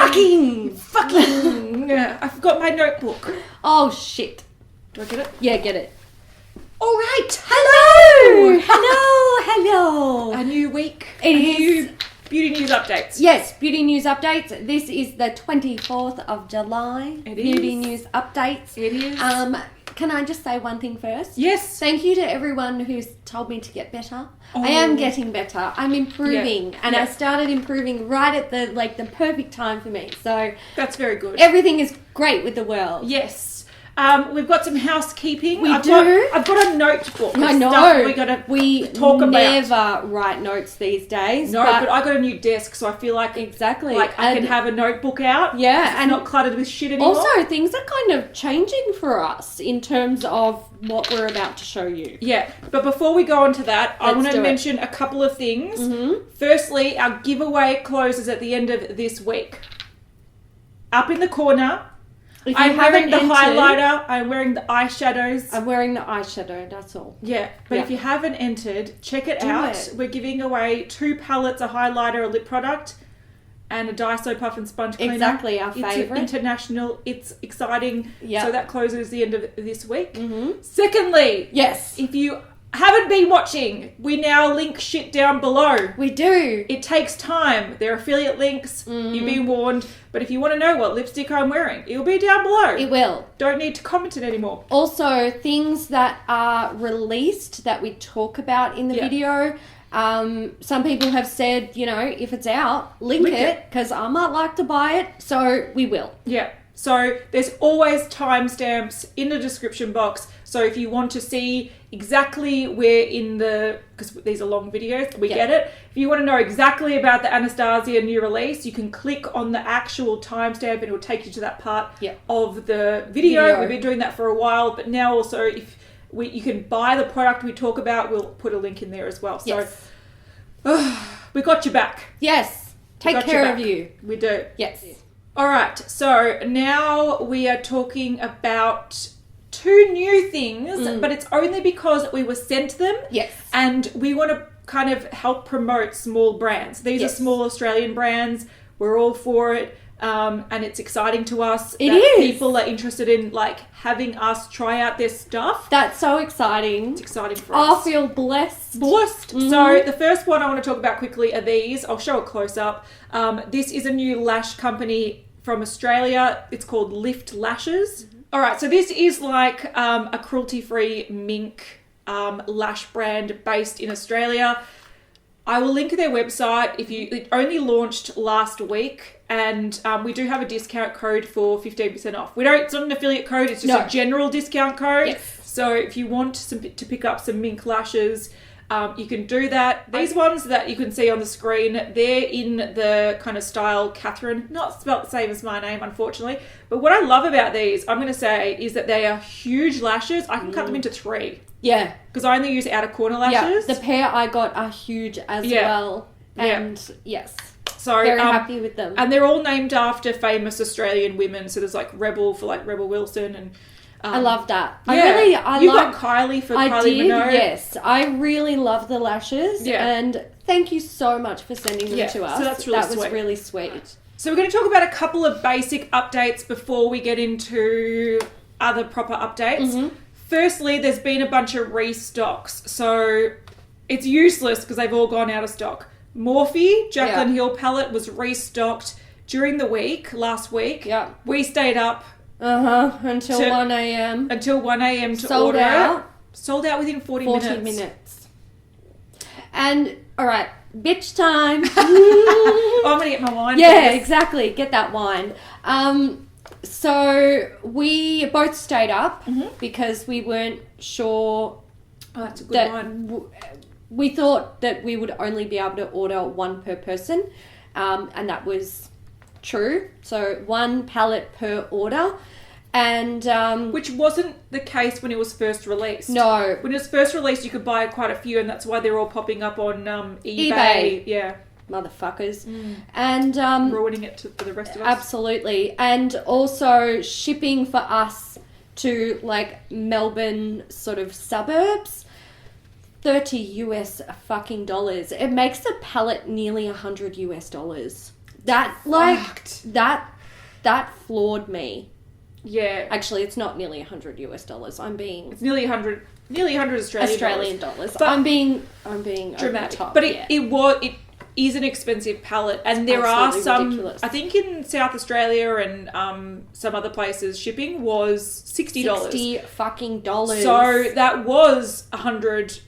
Fucking. I forgot my notebook. Oh, shit. Do I get it? Yeah, get it. All right. Hello. Hello. A new week. It is. Beauty news updates. Yes, beauty news updates. This is the 24th of July. It beauty is. news updates. It is. Can I just say one thing first? Yes. Thank you to everyone who's told me to get better. Oh. I am getting better. I'm improving. Yeah. And Yeah. I started improving right at the perfect time for me. So That's very good. everything is great with the world. Yes. We've got some housekeeping. I've got a notebook. I know. We talk about. Never write notes these days. No, but I got a new desk, so I feel like exactly. I can have a notebook out. Yeah, it's and not cluttered with shit anymore. Also, things are kind of changing for us in terms of what we're about to show you. Yeah, but before we go on to that, I want to do it. mention a couple of things. Mm-hmm. Firstly, our giveaway closes at the end of this week. Up in the corner, I'm wearing the highlighter, I'm wearing the eyeshadows. I'm wearing the eyeshadow, that's all. Yeah, but if you haven't entered, check it Do out. it. We're giving away 2 palettes, a highlighter, a lip product, and a Daiso Puff and Sponge Cleaner. Exactly, our favourite. It's international, it's exciting. Yeah. So that closes the end of this week. Mm-hmm. Secondly, Yes. if you haven't been watching, we now link shit down below. We do. It takes time. They're affiliate links. Mm-hmm. You've been warned. But if you want to know what lipstick I'm wearing, it'll be down below. It will. Don't need to comment it anymore. Also, things that are released that we talk about in the video. Some people have said, if it's out, link it, because I might like to buy it. So we will. Yeah. So there's always timestamps in the description box. So if you want to see exactly where because these are long videos, we get it. If you want to know exactly about the Anastasia new release, you can click on the actual timestamp and it will take you to that part of the video. We've been doing that for a while, but now also you can buy the product we talk about, we'll put a link in there as well. So we got your back. Yes. Take care of you. We do. Yes. All right, so now we are talking about 2 new things, but it's only because we were sent them. Yes. And we want to kind of help promote small brands. These are small Australian brands. We're all for it. And it's exciting to us that people are interested in having us try out their stuff. That's so exciting. It's exciting for us. I feel blessed. Mm-hmm. So the first one I want to talk about quickly are these. I'll show a close up. This is a new lash company from Australia. It's called Lift Lashes. Mm-hmm. All right, so this is a cruelty-free mink lash brand based in Australia. I will link their website. It only launched last week, and we do have a discount code for 15% off. It's not an affiliate code, it's just a general discount code. Yes. So if you want to pick up some mink lashes, you can do that. These ones that you can see on the screen, they're in the kind of style Catherine, not spelled the same as my name, unfortunately. But what I love about these, I'm going to say, is that they are huge lashes. I can cut them into 3. Yeah. Because I only use outer corner lashes. Yeah, the pair I got are huge as well. And yes. So very happy with them. And they're all named after famous Australian women. So there's Rebel for Rebel Wilson and I love that. Yeah. You got Kylie for Kylie Minogue. Yes. I really love the lashes. Yeah. And thank you so much for sending them to us. So that's really that sweet. was really sweet. So we're going to talk about a couple of basic updates before we get into other proper updates. Mm-hmm. Firstly, there's been a bunch of restocks. So it's useless because they've all gone out of stock. Morphe Jaclyn Hill palette was restocked during the week, last week. Yeah. We stayed up until 1 a.m. Until 1 a.m. to Sold order out. it. Sold out within 40 minutes. And, all right, bitch time. Oh, I'm going to get my wine. Yeah, exactly. Get that wine. So we both stayed up because we weren't sure. Oh, that's a good wine. We thought that we would only be able to order 1 per person, and that was true. So 1 palette per order. And which wasn't the case when it was first released. No. When it was first released, you could buy quite a few, and that's why they're all popping up on eBay. Yeah. Motherfuckers. And ruining it for the rest of us. Absolutely. And also shipping for us to Melbourne sort of suburbs, $30 US fucking dollars. It makes the palette nearly $100 US. That, like, that floored me. Yeah. Actually, it's not nearly $100 US. It's nearly 100 Australian dollars. But I'm being dramatic. Top, but it is an expensive palette, and there are some ridiculous. I think in South Australia and some other places shipping was $60. $60 fucking dollars. So that was $100,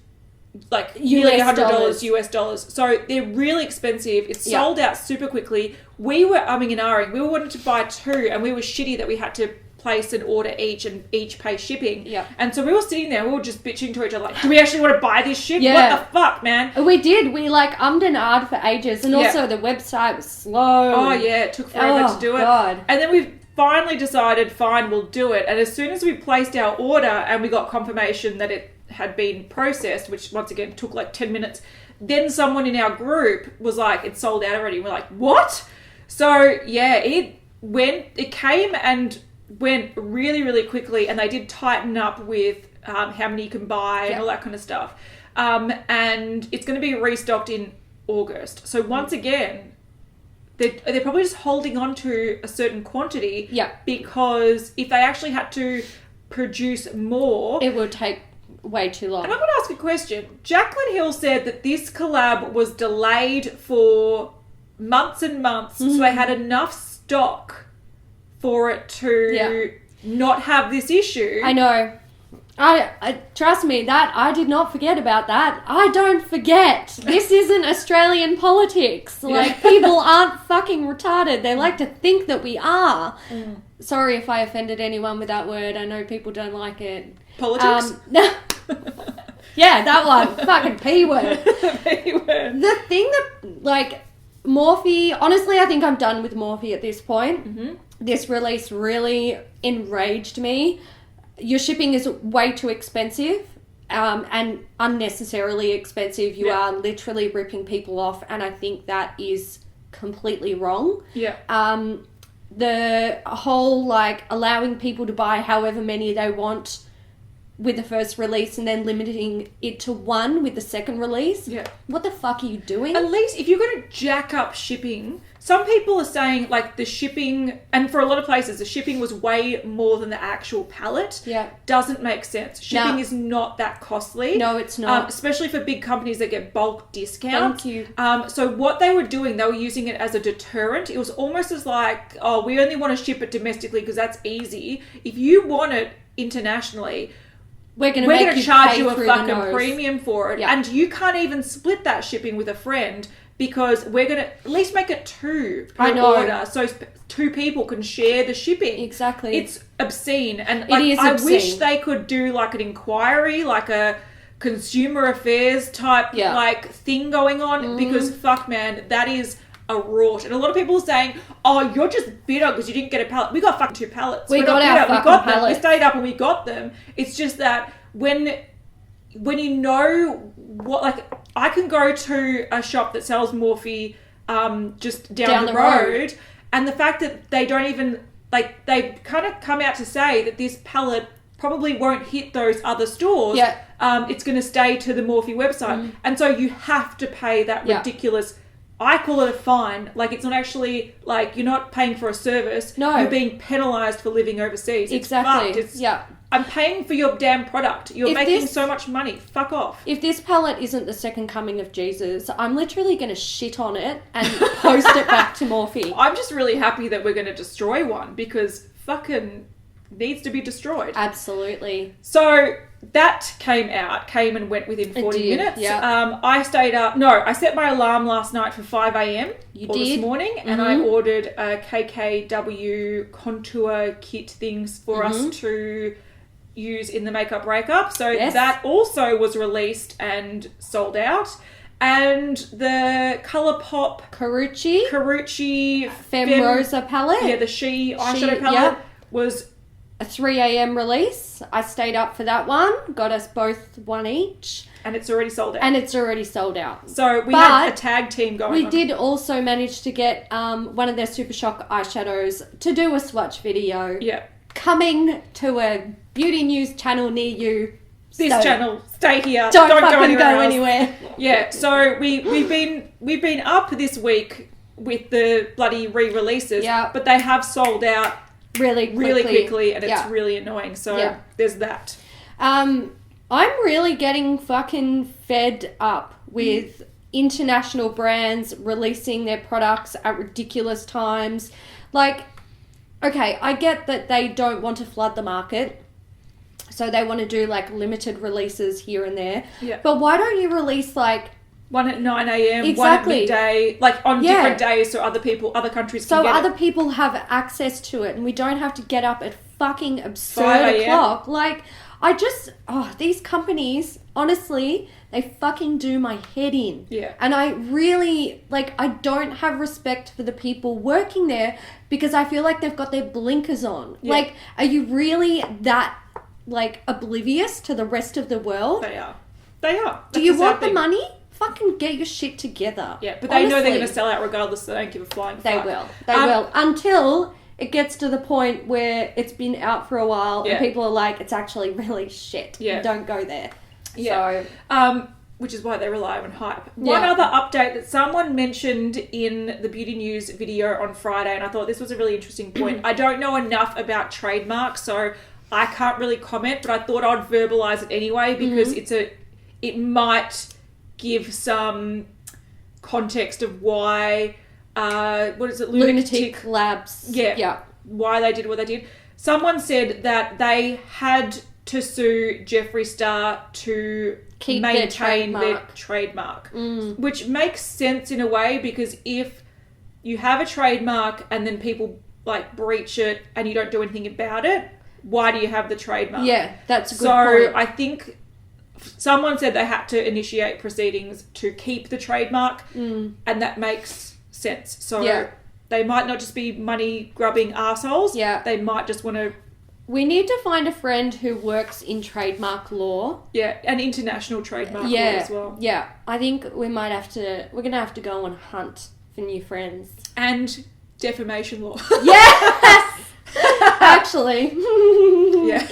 like nearly $100 US dollars. So they're really expensive. It's sold out super quickly. We were umming and ahhing. We wanted to buy 2, and we were shitty that we had to place an order each and each pay shipping. Yeah. And so we were sitting there, we were just bitching to each other like, do we actually want to buy this shit? Yeah. What the fuck, man? We did. We like ummed and ahed for ages, and also the website was slow. Oh yeah, it took forever to do it. God. And then we finally decided, fine, we'll do it. And as soon as we placed our order and we got confirmation that it had been processed, which once again took like 10 minutes, then someone in our group was like, it's sold out already. And we're like, what? So yeah, it came and went really, really quickly, and they did tighten up with how many you can buy and all that kind of stuff. And it's going to be restocked in August. So once again, they're probably just holding on to a certain quantity. Yeah. Because if they actually had to produce more, it would take way too long. And I'm going to ask a question. Jaclyn Hill said that this collab was delayed for months and months, so they had enough stock for it to not have this issue. I know. I trust me, that I did not forget about that. I don't forget. This isn't Australian politics. Like, people aren't fucking retarded. They like to think that we are. Sorry if I offended anyone with that word. I know people don't like it. Politics? Yeah, that one. Fucking P word. P word. The thing that, like, Morphe, honestly, I think I'm done with Morphe at this point. This release really enraged me. Your shipping is way too expensive and unnecessarily expensive. You are literally ripping people off, and I think that is completely wrong. The whole, like, allowing people to buy however many they want with the first release and then limiting it to 1 with the second release. What the fuck are you doing? At least if you're going to jack up shipping, some people are saying like the shipping, and for a lot of places the shipping was way more than the actual palette. Doesn't make sense. Shipping is not that costly. No, it's not. Especially for big companies that get bulk discounts. Thank you. So what they were doing, they were using it as a deterrent. It was almost as like, oh, we only want to ship it domestically because that's easy. If you want it internationally, we're going to charge you a fucking premium for it. And you can't even split that shipping with a friend because we're going to at least make it 2 per order so 2 people can share the shipping. Exactly. It's obscene. And like, it is I obscene. wish they could do like an inquiry, like a consumer affairs type like thing going on because fuck man, that is a rort. And a lot of people are saying, oh, you're just bitter because you didn't get a palette. We got fucking 2 palettes. We got our them. We stayed up and we got them. It's just that when you know what, like, I can go to a shop that sells Morphe just down the road, and the fact that they don't even, like, they kind of come out to say that this palette probably won't hit those other stores. It's going to stay to the Morphe website. And so you have to pay that ridiculous, I call it a fine. Like, it's not actually, like, you're not paying for a service. No. You're being penalised for living overseas. Exactly. It's fucked. I'm paying for your damn product. You're making so much money. Fuck off. If this palette isn't the second coming of Jesus, I'm literally going to shit on it and post it back to Morphe. I'm just really happy that we're going to destroy one because fucking needs to be destroyed. Absolutely. So that came and went within 40 minutes. I stayed up. No, I set my alarm last night for 5 a.m. This morning, and I ordered a KKW Contour Kit things for us to use in the makeup breakup. So that also was released and sold out. And the Colourpop Karreuche Femme Rosa palette. Yeah, the She eyeshadow palette was a 3 a.m. release. I stayed up for that one. Got us both 1 each. And it's already sold out. So we had a tag team going on. We did also manage to get one of their Super Shock eyeshadows to do a swatch video. Coming to a beauty news channel near you. Channel, stay here. Don't fucking go anywhere. Yeah, so we've been up this week with the bloody re-releases. Yeah. But they have sold out really quickly and it's really annoying. So there's that. I'm really getting fucking fed up with international brands releasing their products at ridiculous times. Like, okay, I get that they don't want to flood the market, so they want to do like limited releases here and there. Yeah. But why don't you release like one at 9 a.m, exactly. one at midday, like on different days so other countries can get other people have access to it and we don't have to get up at fucking absurd 5 a.m. o'clock. Like, these companies, honestly, they fucking do my head in. Yeah. And I really, like, I don't have respect for the people working there because I feel like they've got their blinkers on. Yeah. Like, are you really that, like, oblivious to the rest of the world? They are. That's do you want the the money? Fucking get your shit together. Yeah, but they know they're going to sell out regardless, so they don't give a flying fuck. They will. They will. Until it gets to the point where it's been out for a while and people are like, it's actually really shit. Yeah. Don't go there. Yeah. So, which is why they rely on hype. One other update that someone mentioned in the Beauty News video on Friday, and I thought this was a really interesting point. I don't know enough about trademarks, so I can't really comment, but I thought I'd verbalise it anyway because it might give some context of why, Lunatic Labs. Yeah. Why they did what they did. Someone said that they had to sue Jeffree Star to maintain their trademark. Which makes sense in a way because if you have a trademark and then people like breach it and you don't do anything about it, why do you have the trademark? Yeah, that's a good point. So I think someone said they had to initiate proceedings to keep the trademark, and that makes sense. So they might not just be money-grubbing arseholes. Yeah. They might just want to... We need to find a friend who works in trademark law. Yeah, and international trademark law as well. Yeah, I think we're going to have to go on a hunt for new friends. And defamation law. Yes! Actually. Yeah.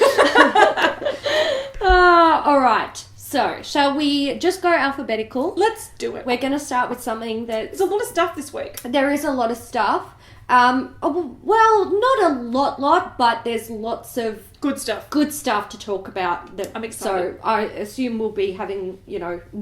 All right. So, shall we just go alphabetical? Let's do it. We're going to start with something that... There's a lot of stuff this week. There is a lot of stuff. Well, not a lot, but there's lots of... Good stuff to talk about. I'm excited. So, I assume we'll be having,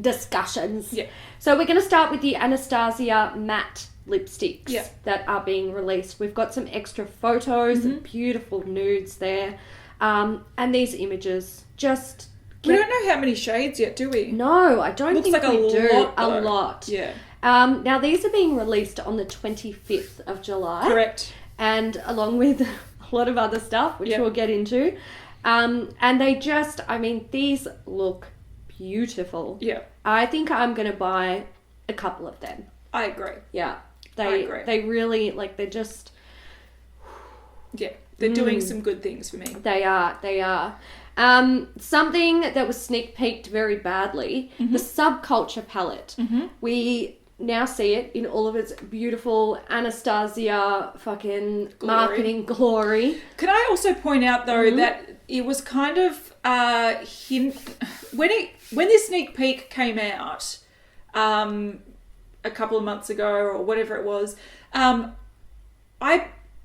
discussions. Yeah. So, we're going to start with the Anastasia matte lipsticks that are being released. We've got some extra photos and beautiful nudes there. And these images just... We don't know how many shades yet, do we? No, I don't think we do. A lot. Yeah. Now, these are being released on the 25th of July. Correct. And along with a lot of other stuff, which we'll get into. And they just, these look beautiful. Yeah. I think I'm going to buy a couple of them. I agree. Yeah. I agree. They really, they're just... Yeah. They're doing some good things for me. They are. Something that was sneak peeked very badly, the Subculture palette. We now see it in all of its beautiful Anastasia fucking marketing glory. Can I also point out though that it was kind of when this sneak peek came out a couple of months ago or whatever it was,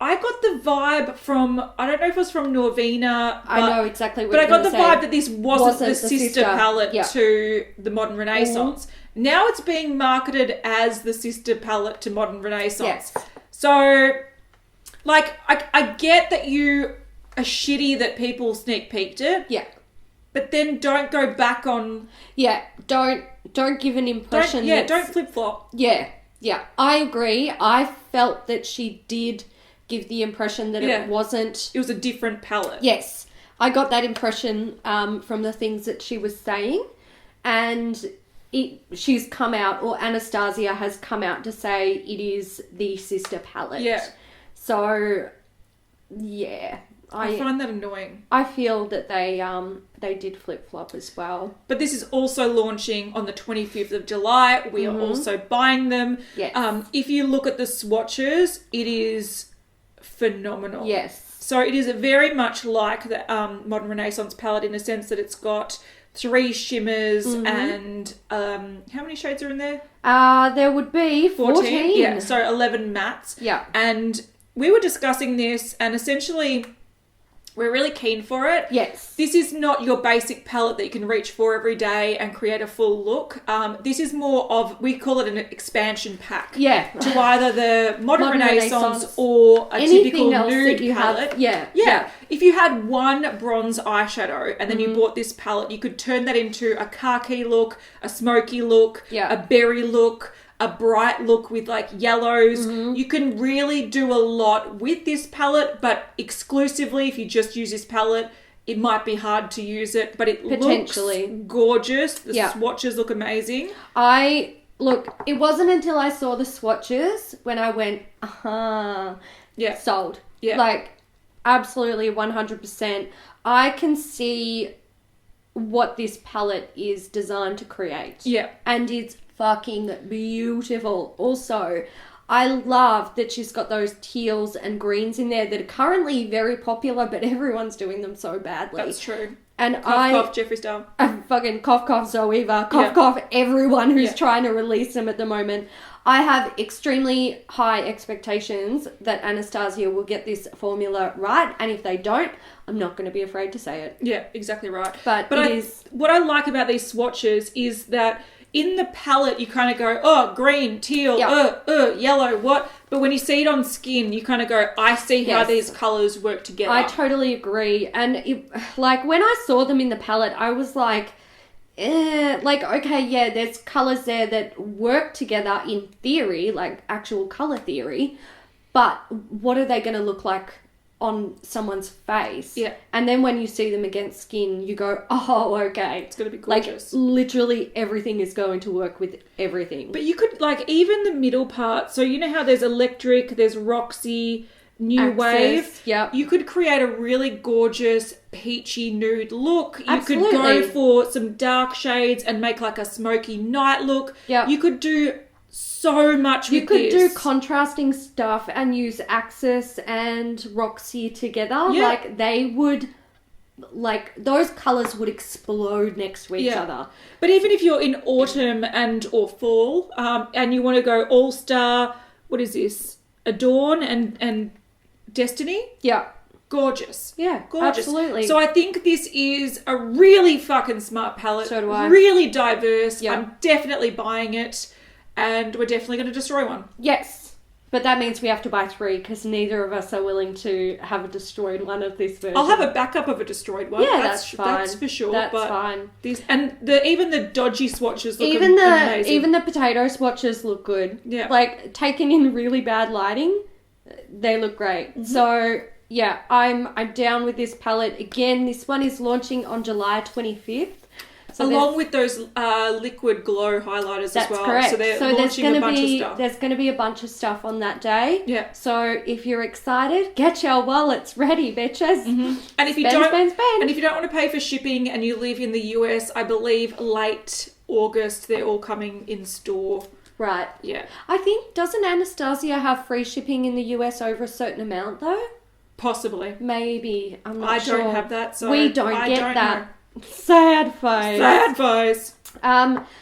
I got the vibe from, I don't know if it was from Norvina. I know exactly what you're going to say. But I got the vibe that this wasn't the sister palette to the Modern Renaissance. Now it's being marketed as the sister palette to Modern Renaissance. Yes. So, I get that you are shitty that people sneak peeked it. Yeah. But then don't go back on... Yeah, don't give an impression don't flip-flop. Yeah, I agree. I felt that she did... give the impression that it wasn't... It was a different palette. Yes. I got that impression from the things that she was saying. And she's come out, or Anastasia has come out to say it is the sister palette. Yeah. So, yeah. I find that annoying. I feel that they did flip-flop as well. But this is also launching on the 25th of July. We are also buying them. Yes. If you look at the swatches, it is... phenomenal. Yes. So it is very much like the Modern Renaissance palette in a sense that it's got 3 shimmers, and how many shades are in there? There would be 14. Yeah, so 11 mattes. Yeah. And we were discussing this, and essentially we're really keen for it. Yes. This is not your basic palette that you can reach for every day and create a full look. This is more of, we call it an expansion pack. Yeah. To either the Modern Renaissance or a typical nude palette. Yeah. If you had one bronze eyeshadow and then you bought this palette, you could turn that into a khaki look, a smoky look, a berry look, a bright look with like yellows. You can really do a lot with this palette, but exclusively if you just use this palette, it might be hard to use it, but it looks gorgeous. The swatches look amazing. It wasn't until I saw the swatches when I went, sold. Yeah. Like, absolutely 100%. I can see what this palette is designed to create. Yeah. And it's fucking beautiful. Also, I love that she's got those teals and greens in there that are currently very popular, but everyone's doing them so badly. That's true. And cough, Jeffree Star. Fucking cough, Zoeva. Cough, everyone who's trying to release them at the moment. I have extremely high expectations that Anastasia will get this formula right, and if they don't, I'm not going to be afraid to say it. Yeah, exactly right. But what I like about these swatches is that in the palette, you kind of go, oh, green, teal, yellow, what? But when you see it on skin, you kind of go, I see how these colours work together. I totally agree. And when I saw them in the palette, I was like, okay, there's colours there that work together in theory, like actual colour theory, but what are they going to look like on someone's face? Yeah. And then when you see them against skin, you go, oh, okay. It's going to be gorgeous. Like, literally everything is going to work with everything. But you could, like, even the middle part, so you know how there's Electric, there's Roxy, New Wave? Yeah. You could create a really gorgeous peachy nude look. Absolutely. You could go for some dark shades and make like a smoky night look. Yeah. You could do so much with this. You could do contrasting stuff and use Axis and Roxy together. Yeah. Like, they would, like, those colours would explode next to each other. But even if you're in autumn or fall, and you want to go all-star, what is this? Adorn and Destiny? Yeah. Gorgeous. Yeah, gorgeous. Absolutely. So I think this is a really fucking smart palette. So do I. Really diverse. Yeah. I'm definitely buying it. And we're definitely going to destroy one. Yes. But that means we have to buy 3 because neither of us are willing to have a destroyed one of this version. I'll have a backup of a destroyed one. Yeah, that's fine. That's for sure. That's fine. Even the dodgy swatches look amazing. Even the potato swatches look good. Yeah. Like, taken in really bad lighting, they look great. Mm-hmm. So, yeah, I'm down with this palette. Again, this one is launching on July 25th. So along with those liquid glow highlighters as well. That's correct. So they're launching a bunch of stuff. There's going to be a bunch of stuff on that day. Yeah. So if you're excited, get your wallets ready, bitches. Mm-hmm. And if you spend. And if you don't want to pay for shipping and you live in the US, I believe late August they're all coming in store. Right. Yeah. I think, doesn't Anastasia have free shipping in the US over a certain amount though? Possibly. Maybe. I'm not sure. I don't have that, so we don't get that. Know. Sad face. Sad face.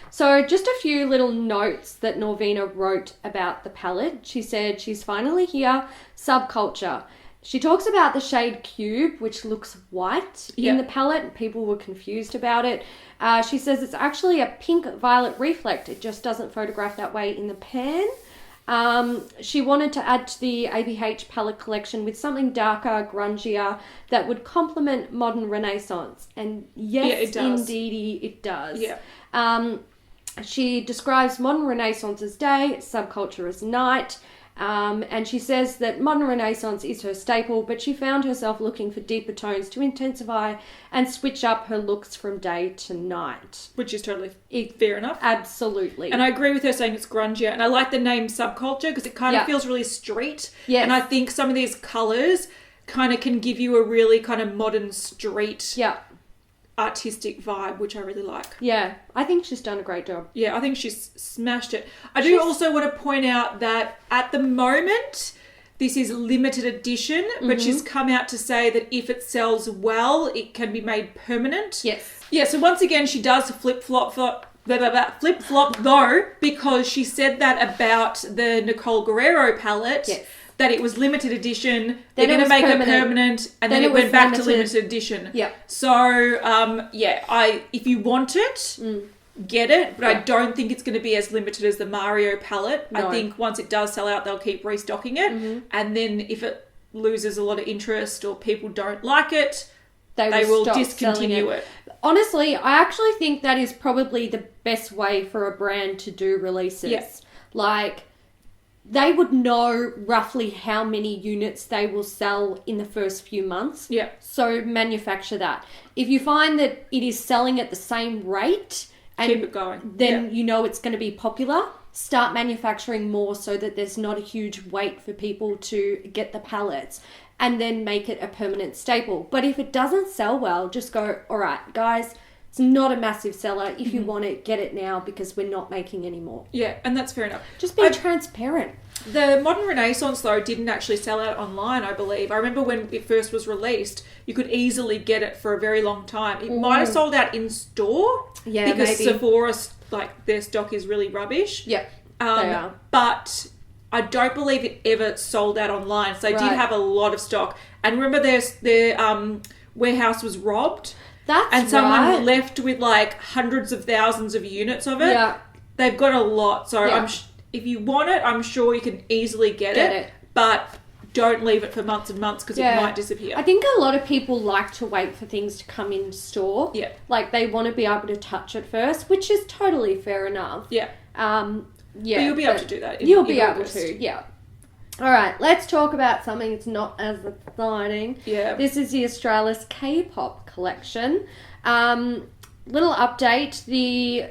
So just a few little notes that Norvina wrote about the palette. She said she's finally here. Subculture. She talks about the shade Cube, which looks white in the palette. People were confused about it. She says it's actually a pink-violet reflect. It just doesn't photograph that way in the pan. She wanted to add to the ABH palette collection with something darker, grungier, that would complement modern Renaissance. And yes, indeedy, it does. Yeah. She describes modern Renaissance as day, subculture as night. And she says that modern Renaissance is her staple, but she found herself looking for deeper tones to intensify and switch up her looks from day to night. Which is totally fair enough. Absolutely. And I agree with her saying it's grungier. And I like the name Subculture because it kind of feels really street. Yes. And I think some of these colours kind of can give you a really kind of modern street artistic vibe, which I really like. Yeah, I think she's done a great job. Yeah, I think she's smashed it. I do also want to point out that at the moment, this is limited edition, but she's come out to say that if it sells well, it can be made permanent. Yes. Yeah, so once again, she does flip-flop though, because she said that about the Nicole Guerrero palette. Yes. That it was limited edition, they're Then going to make permanent. it permanent, and then it went back to limited edition. Yeah. So, if you want it, get it, but I don't think it's going to be as limited as the Mario palette. No. I think once it does sell out, they'll keep restocking it, and then if it loses a lot of interest or people don't like it, they will stop discontinue it. Honestly, I actually think that is probably the best way for a brand to do releases. Yeah. Like, they would know roughly how many units they will sell in the first few months. Yeah. So manufacture that. If you find that it is selling at the same rate, and keep it going, then you know it's going to be popular, start manufacturing more so that there's not a huge wait for people to get the palettes, and then make it a permanent staple. But if it doesn't sell well, just go, all right, guys, it's not a massive seller. If you want it, get it now because we're not making any more. Yeah, and that's fair enough. Just be transparent. The Modern Renaissance, though, didn't actually sell out online, I believe. I remember when it first was released, you could easily get it for a very long time. It might have sold out in store. Yeah, because maybe. Sephora, like, their stock is really rubbish. Yeah, they are. But I don't believe it ever sold out online. So they did have a lot of stock. And remember their warehouse was robbed. That's someone left with like hundreds of thousands of units of it. Yeah. They've got a lot. So if you want it, I'm sure you can easily get it. But don't leave it for months and months because it might disappear. I think a lot of people like to wait for things to come in store. Yeah. Like they want to be able to touch it first, which is totally fair enough. Yeah. But you'll be able to do that. You'll be able to, yeah. All right, let's talk about something that's not as exciting. Yeah. This is the Australis K-pop collection. Little update, the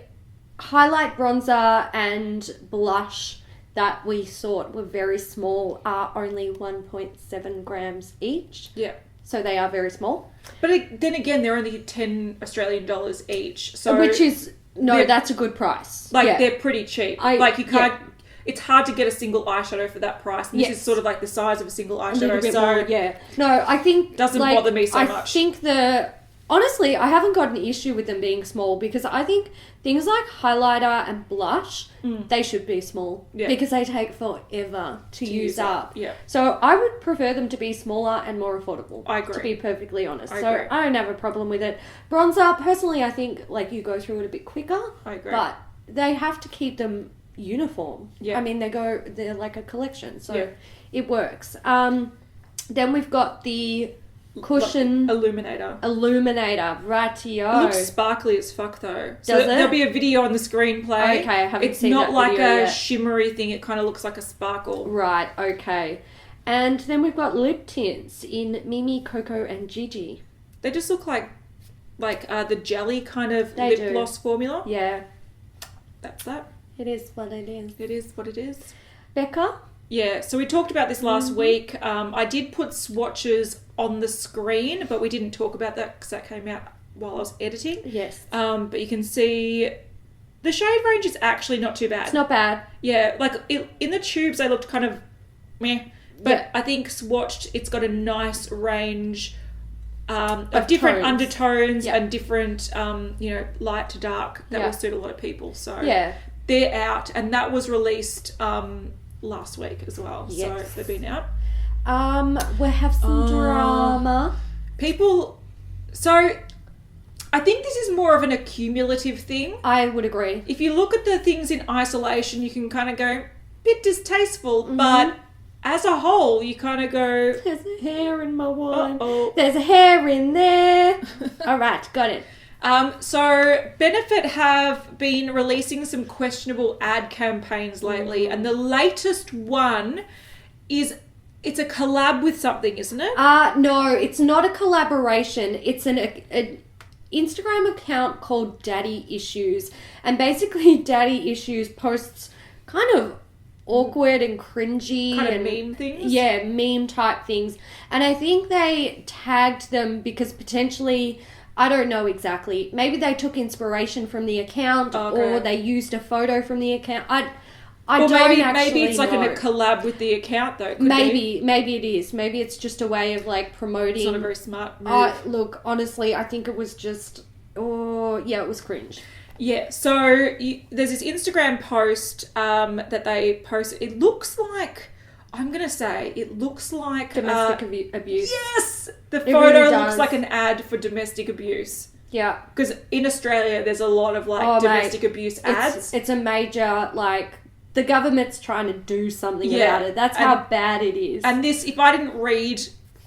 highlight bronzer and blush that we thought were very small are only 1.7 grams each. Yeah. So they are very small. But then again, they're only $10 each. So which is, that's a good price. Like, they're pretty cheap. You can't... It's hard to get a single eyeshadow for that price. And this is sort of like the size of a single eyeshadow. No, I think... Doesn't bother me so much. I think honestly, I haven't got an issue with them being small because I think things like highlighter and blush, they should be small because they take forever to use up. Yeah. So I would prefer them to be smaller and more affordable. I agree. To be perfectly honest. I so agree. I don't have a problem with it. Bronzer, personally, I think like you go through it a bit quicker. I agree. But they have to keep them uniform. Yeah. I mean, they're like a collection, so it works. Then we've got the cushion illuminator, rightio. It looks sparkly as fuck though. So Does it? There'll be a video on the screenplay. Okay, I haven't seen that It's not like video a yet. shimmery thing. It kind of looks like a sparkle. Right. Okay. And then we've got lip tints in Mimi, Coco, and Gigi. They just look like the jelly kind of They lip do. gloss formula. Yeah. That's that. It is what it is. It is what it is. Becca? Yeah, so we talked about this last week. I did put swatches on the screen, but we didn't talk about that because that came out while I was editing. Yes. But you can see the shade range is actually not too bad. It's not bad. Yeah, like in the tubes they looked kind of meh, but I think swatched it's got a nice range of different tones. undertones and different light to dark that will suit a lot of people. So they're out, and that was released last week as well. Yes. So they've been out. We have some drama. People, so I think this is more of an accumulative thing. I would agree. If you look at the things in isolation, you can kind of go, bit distasteful, but as a whole, you kind of go... There's a hair in my wine. Uh-oh. There's a hair in there. All right, got it. So Benefit have been releasing some questionable ad campaigns lately, and the latest one is... It's a collab with something, isn't it? No, it's not a collaboration. It's an Instagram account called Daddy Issues. And basically Daddy Issues posts kind of awkward and cringy. Kind of meme things? Yeah, meme type things. And I think they tagged them because potentially, I don't know exactly, maybe they took inspiration from the account or they used a photo from the account. I or don't maybe actually it's like know. in a collab with the account though. Maybe it is. Maybe it's just a way of like promoting. It's not a very smart move. Look, honestly, I think it was just. Oh, yeah, it was cringe. Yeah, so there's this Instagram post that they posted. It looks like, I'm going to say, it looks like... Domestic abuse. Yes! The It photo really looks does. like an ad for domestic abuse. Yeah. Because in Australia, there's a lot of like domestic abuse ads. It's a major, like, the government's trying to do something about it. That's how bad it is. And this, if I didn't read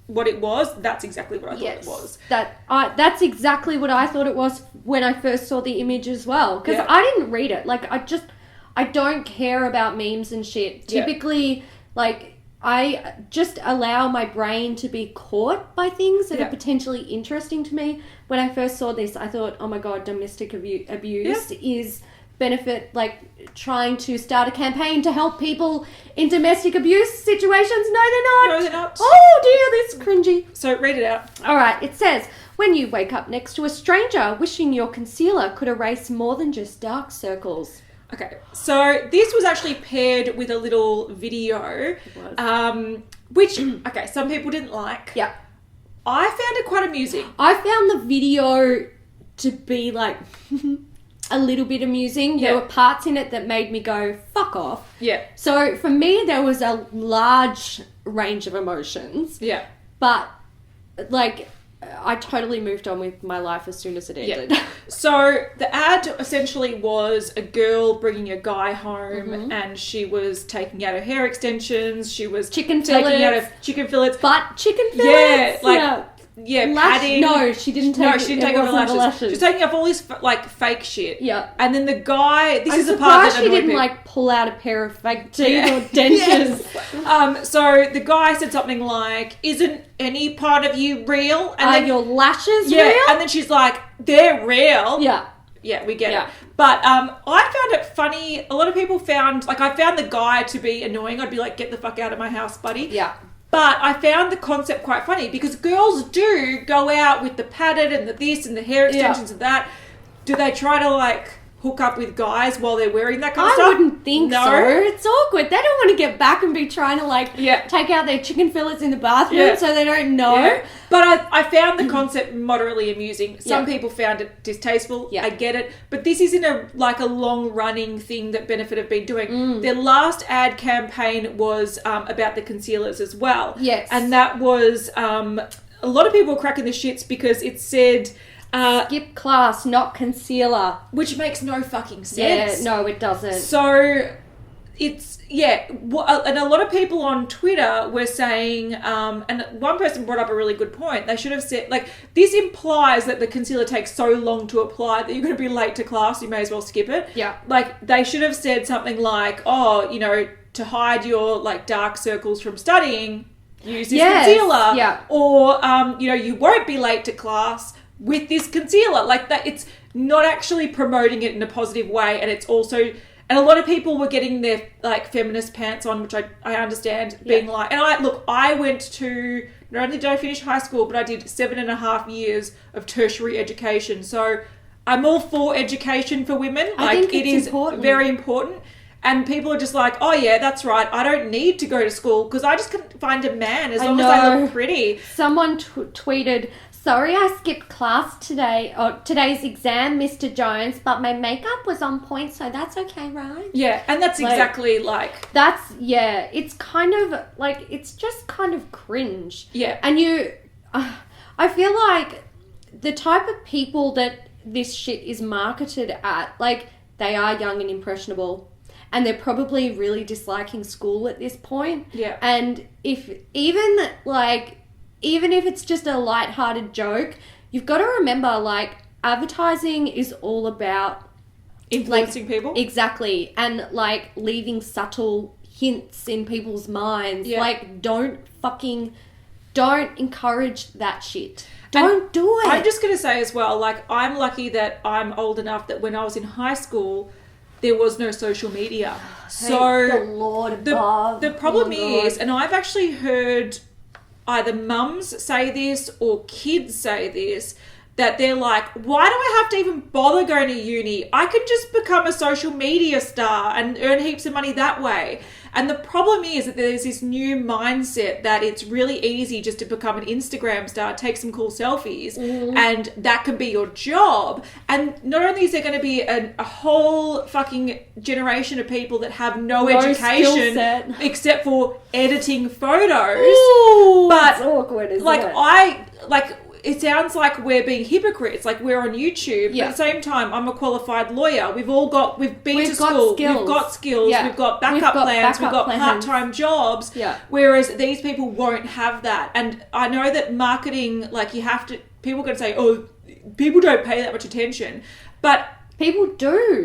what it was, that's exactly what I thought it was. That's exactly what I thought it was when I first saw the image as well. Because I didn't read it. Like, I don't care about memes and shit. Typically, like, I just allow my brain to be caught by things that are potentially interesting to me. When I first saw this, I thought, oh my God, domestic abuse is benefit, like, trying to start a campaign to help people in domestic abuse situations. No, they're not. No, they're not. Oh dear, this is cringy. So read it out. All right, it says, when you wake up next to a stranger, wishing your concealer could erase more than just dark circles. Okay, so this was actually paired with a little video, which, okay, some people didn't like. Yeah. I found it quite amusing. I found the video to be, like, a little bit amusing. Yeah. There were parts in it that made me go, fuck off. Yeah. So, for me, there was a large range of emotions. Yeah. But, like, I totally moved on with my life as soon as it ended. Yeah. So the ad essentially was a girl bringing a guy home, and she was taking out her hair extensions. She was Chicken taking fillets. out her chicken fillets. But chicken fillets? Yeah, like padding. No, she didn't take. No, she didn't take off her wasn't lashes. the She's taking off all this like fake shit. Yeah. And then the guy. This I'm is the part that surprised she annoyed didn't people. like pull out a pair of fake teeth or dentures. So the guy said something like, "Isn't any part of you real?" And Are then your lashes yeah, real? and then she's like, "They're real." Yeah. Yeah, we get Yeah. it. But I found it funny. A lot of people found, like, I found the guy to be annoying. I'd be like, "Get the fuck out of my house, buddy." Yeah. But I found the concept quite funny because girls do go out with the padded and the this and the hair extensions and that. Do they try to, like, hook up with guys while they're wearing that kind of stuff? I wouldn't think No. so. It's awkward. They don't want to get back and be trying to, like, take out their chicken fillets in the bathroom so they don't know. Yeah. But I found the concept moderately amusing. Some Yeah. people found it distasteful. Yeah. I get it. But this isn't a long-running thing that Benefit have been doing. Their last ad campaign was about the concealers as well. Yes. And that was... a lot of people were cracking the shits because it said... Skip class, not concealer. which makes no fucking sense. Yeah, no, it doesn't. So it's, and a lot of people on Twitter were saying, and one person brought up a really good point. They should have said, like, this implies that the concealer takes so long to apply that you're going to be late to class, you may as well skip it. Yeah. Like, they should have said something like, oh, you know, to hide your, like, dark circles from studying, use this concealer. Yeah. Or, you know, you won't be late to class with this concealer. Like, that, it's not actually promoting it in a positive way, and it's also... And a lot of people were getting their, like, feminist pants on, which I understand, being like... And I went to... Not only did I finish high school, but I did 7.5 years of tertiary education. So I'm all for education for women. I think it it's is important. very important. And people are just like, oh, yeah, that's right. I don't need to go to school because I just can find a man as long as I look pretty. Someone tweeted... Sorry I skipped class today, or today's exam, Mr. Jones, but my makeup was on point, so that's okay, right? Yeah, and that's Like, exactly like... it's kind of, like, it's just kind of cringe. Yeah. And I feel like the type of people that this shit is marketed at, like, they are young and impressionable. And they're probably really disliking school at this point. Yeah. And even if it's just a lighthearted joke, you've got to remember, like, advertising is all about... Influencing people? Exactly. And, like, leaving subtle hints in people's minds. Yeah. Like, don't encourage that shit. Don't do it. I'm just going to say as well, like, I'm lucky that I'm old enough that when I was in high school, there was no social media. So Thank the Lord above. the problem Oh my God. is, and I've actually heard... either mums say this or kids say this, that they're like, why do I have to even bother going to uni? I could just become a social media star and earn heaps of money that way. And the problem is that there's this new mindset that it's really easy just to become an Instagram star, take some cool selfies, and that can be your job. And not only is there going to be a whole fucking generation of people that have no education except for editing photos. Ooh, but it's awkward, isn't it? It sounds like we're being hypocrites. Like, we're on YouTube, but at the same time, I'm a qualified lawyer. We've been to school, we've got skills, we've got backup plans, we've got part-time jobs. Yeah. Whereas these people won't have that. And I know that marketing, like, people are going to say, oh, people don't pay that much attention. But people do.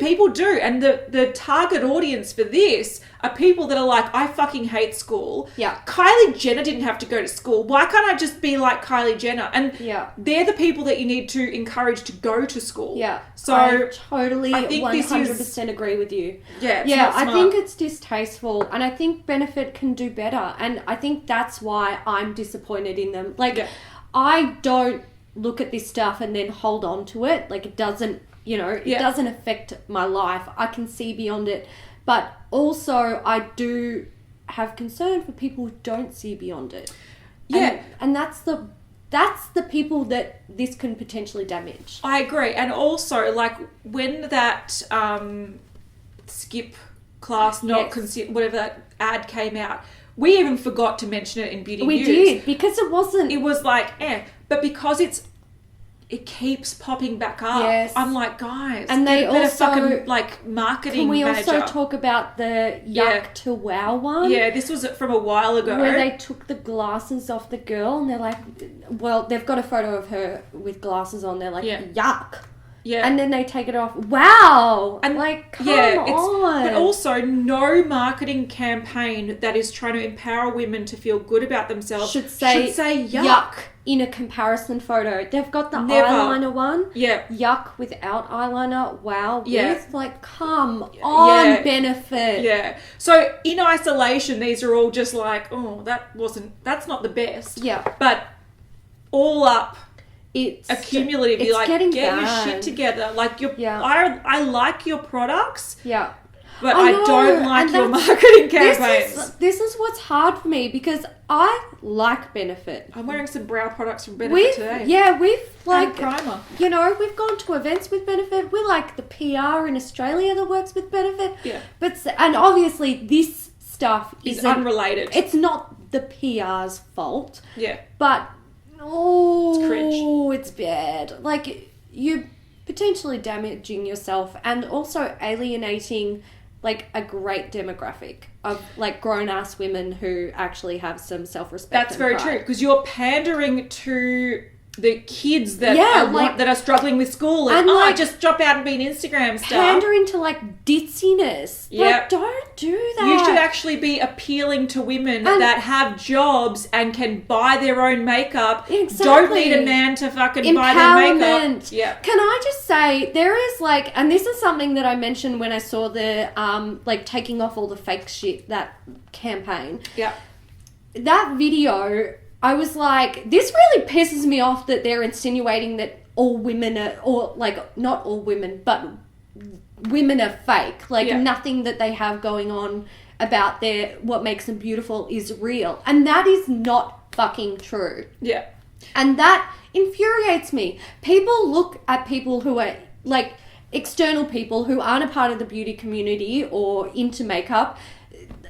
And the target audience for this are people that are like, I fucking hate school. Yeah. Kylie Jenner didn't have to go to school. Why can't I just be like Kylie Jenner? And they're the people that you need to encourage to go to school. Yeah. So I totally 100% agree with you. Yeah. I think it's distasteful, and I think Benefit can do better. And I think that's why I'm disappointed in them. Like, I don't look at this stuff and then hold on to it. Like, it doesn't, it doesn't affect my life. I can see beyond it. But also, I do have concern for people who don't see beyond it. Yeah. And that's the people that this can potentially damage. I agree. And also, like, when that skip class, whatever that ad came out, we even forgot to mention it in Beauty News. We did, because it was like, but because it keeps popping back up. Yes. I'm like, guys, and they also fucking, like, marketing. Can we manager. Also talk about the Yuck to Wow one? Yeah, this was from a while ago. Where they took the glasses off the girl, and they're like, well, they've got a photo of her with glasses on. They're like, yuck. Yeah. And then they take it off. Wow. And like, come on. But also, no marketing campaign that is trying to empower women to feel good about themselves should say yuck. In a comparison photo. They've got the eyeliner one. Yeah. Yuck without eyeliner. Wow. With, like, come on, Benefit. Yeah. So in isolation, these are all just like, oh, that's not the best. Yeah. But all up, it's accumulatively, like, get your shit together. Like, I like your products. Yeah. But I don't like your marketing campaigns. This is what's hard for me, because I like Benefit. I'm wearing some brow products from Benefit today. Yeah, we've like, and primer. We've gone to events with Benefit. We like the PR in Australia that works with Benefit. Yeah. And obviously this stuff is unrelated. It's not the PR's fault. Yeah. But it's cringe. It's bad. Like, you're potentially damaging yourself and also alienating, like, a great demographic of, like, grown-ass women who actually have some self-respect. That's very true, because you're pandering to the kids that are struggling with school and like, just drop out and be an Instagram star. Pandering to, like, ditziness. Yeah. Like, don't do that. You should actually be appealing to women that have jobs and can buy their own makeup. Exactly. Don't need a man to fucking buy their makeup. Yeah. Can I just say, there is, like, and this is something that I mentioned when I saw the, like, taking off all the fake shit, that campaign. Yeah. That video, I was like, this really pisses me off that they're insinuating that all women are, or, like, not all women, but women are fake. Like, nothing that they have going on about what makes them beautiful is real. And that is not fucking true. Yeah. And that infuriates me. People look at people who are, like, external people who aren't a part of the beauty community or into makeup.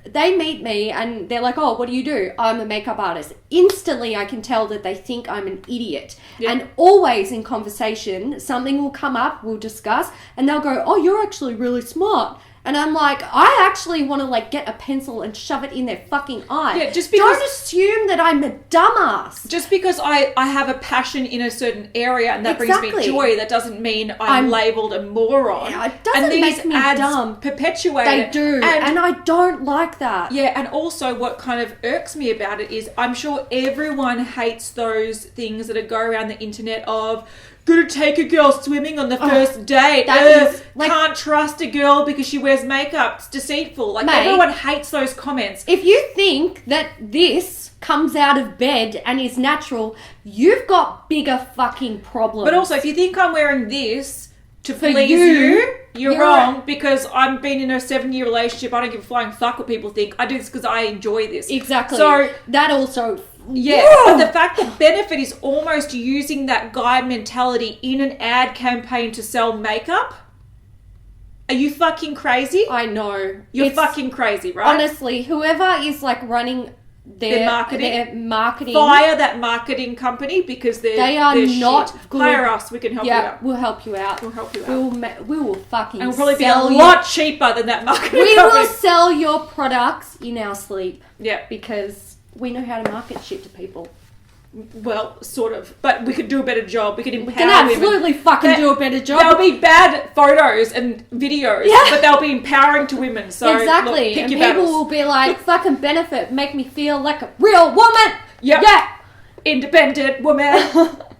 They meet me and they're like, oh, what do you do? I'm a makeup artist. Instantly, I can tell that they think I'm an idiot. Yep. And always in conversation, something will come up, we'll discuss, and they'll go, oh, you're actually really smart. And I'm like, I actually want to, like, get a pencil and shove it in their fucking eye. Yeah, just because... Don't assume that I'm a dumbass. Just because I have a passion in a certain area and that brings me joy, that doesn't mean I'm labelled a moron. Yeah, it doesn't make me dumb. Perpetuate They do, and I don't like that. Yeah, and also what kind of irks me about it is I'm sure everyone hates those things that go around the internet of... Gonna take a girl swimming on the first date. Like, can't trust a girl because she wears makeup. It's deceitful. Like, everyone hates those comments. If you think that this comes out of bed and is natural, you've got bigger fucking problems. But also, if you think I'm wearing this to please you, you're wrong, because I've been in a 7-year relationship. I don't give a flying fuck what people think. I do this because I enjoy this. Exactly. So that also... Yeah, but the fact that benefit is almost using that guy mentality in an ad campaign to sell makeup. Are you fucking crazy? I know. You're fucking crazy, right? Honestly, whoever is like running their marketing, fire that marketing company because they are not shit. Good. Hire us, we can help you out. We'll help you out. We'll help you out. We will fucking and we'll probably be a lot cheaper than that marketing We company. will sell your products in our sleep. Yeah. Because we know how to market shit to people. Well, sort of. But we could do a better job. We could empower women. We can absolutely fucking do a better job. There'll be bad photos and videos, but they'll be empowering to women. So exactly. Look, pick and your people battles. will be like, fucking benefit, make me feel like a real woman. Yep. Yeah. Independent woman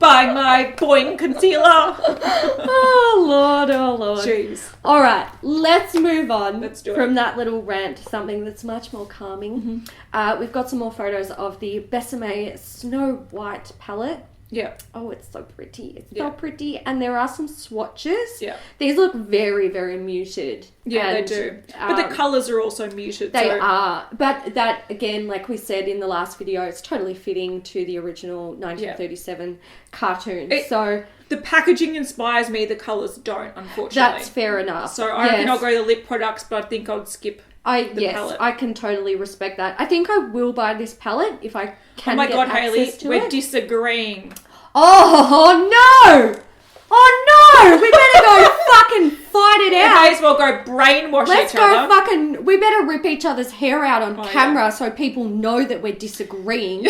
buying my Boing concealer. Oh, Lord. Jeez. All right, let's move on from that little rant to something that's much more calming. Mm-hmm. We've got some more photos of the Besame Snow White palette. Yeah. Oh, it's so pretty. It's so pretty. And there are some swatches. Yeah. These look very, very muted. Yeah, they do. But the colours are also muted. They are. But that, again, like we said in the last video, it's totally fitting to the original 1937 cartoon. So the packaging inspires me, the colours don't, unfortunately. That's fair enough. So I reckon I'll go to the lip products, but I think I'd skip the palette. I can totally respect that. I think I will buy this palette if I can get access to it. Oh my God, Hayley, we're disagreeing. Oh no! Oh no! We better go fucking fight it out. We may as well go brainwash each other. We better rip each other's hair out on camera so people know that we're disagreeing.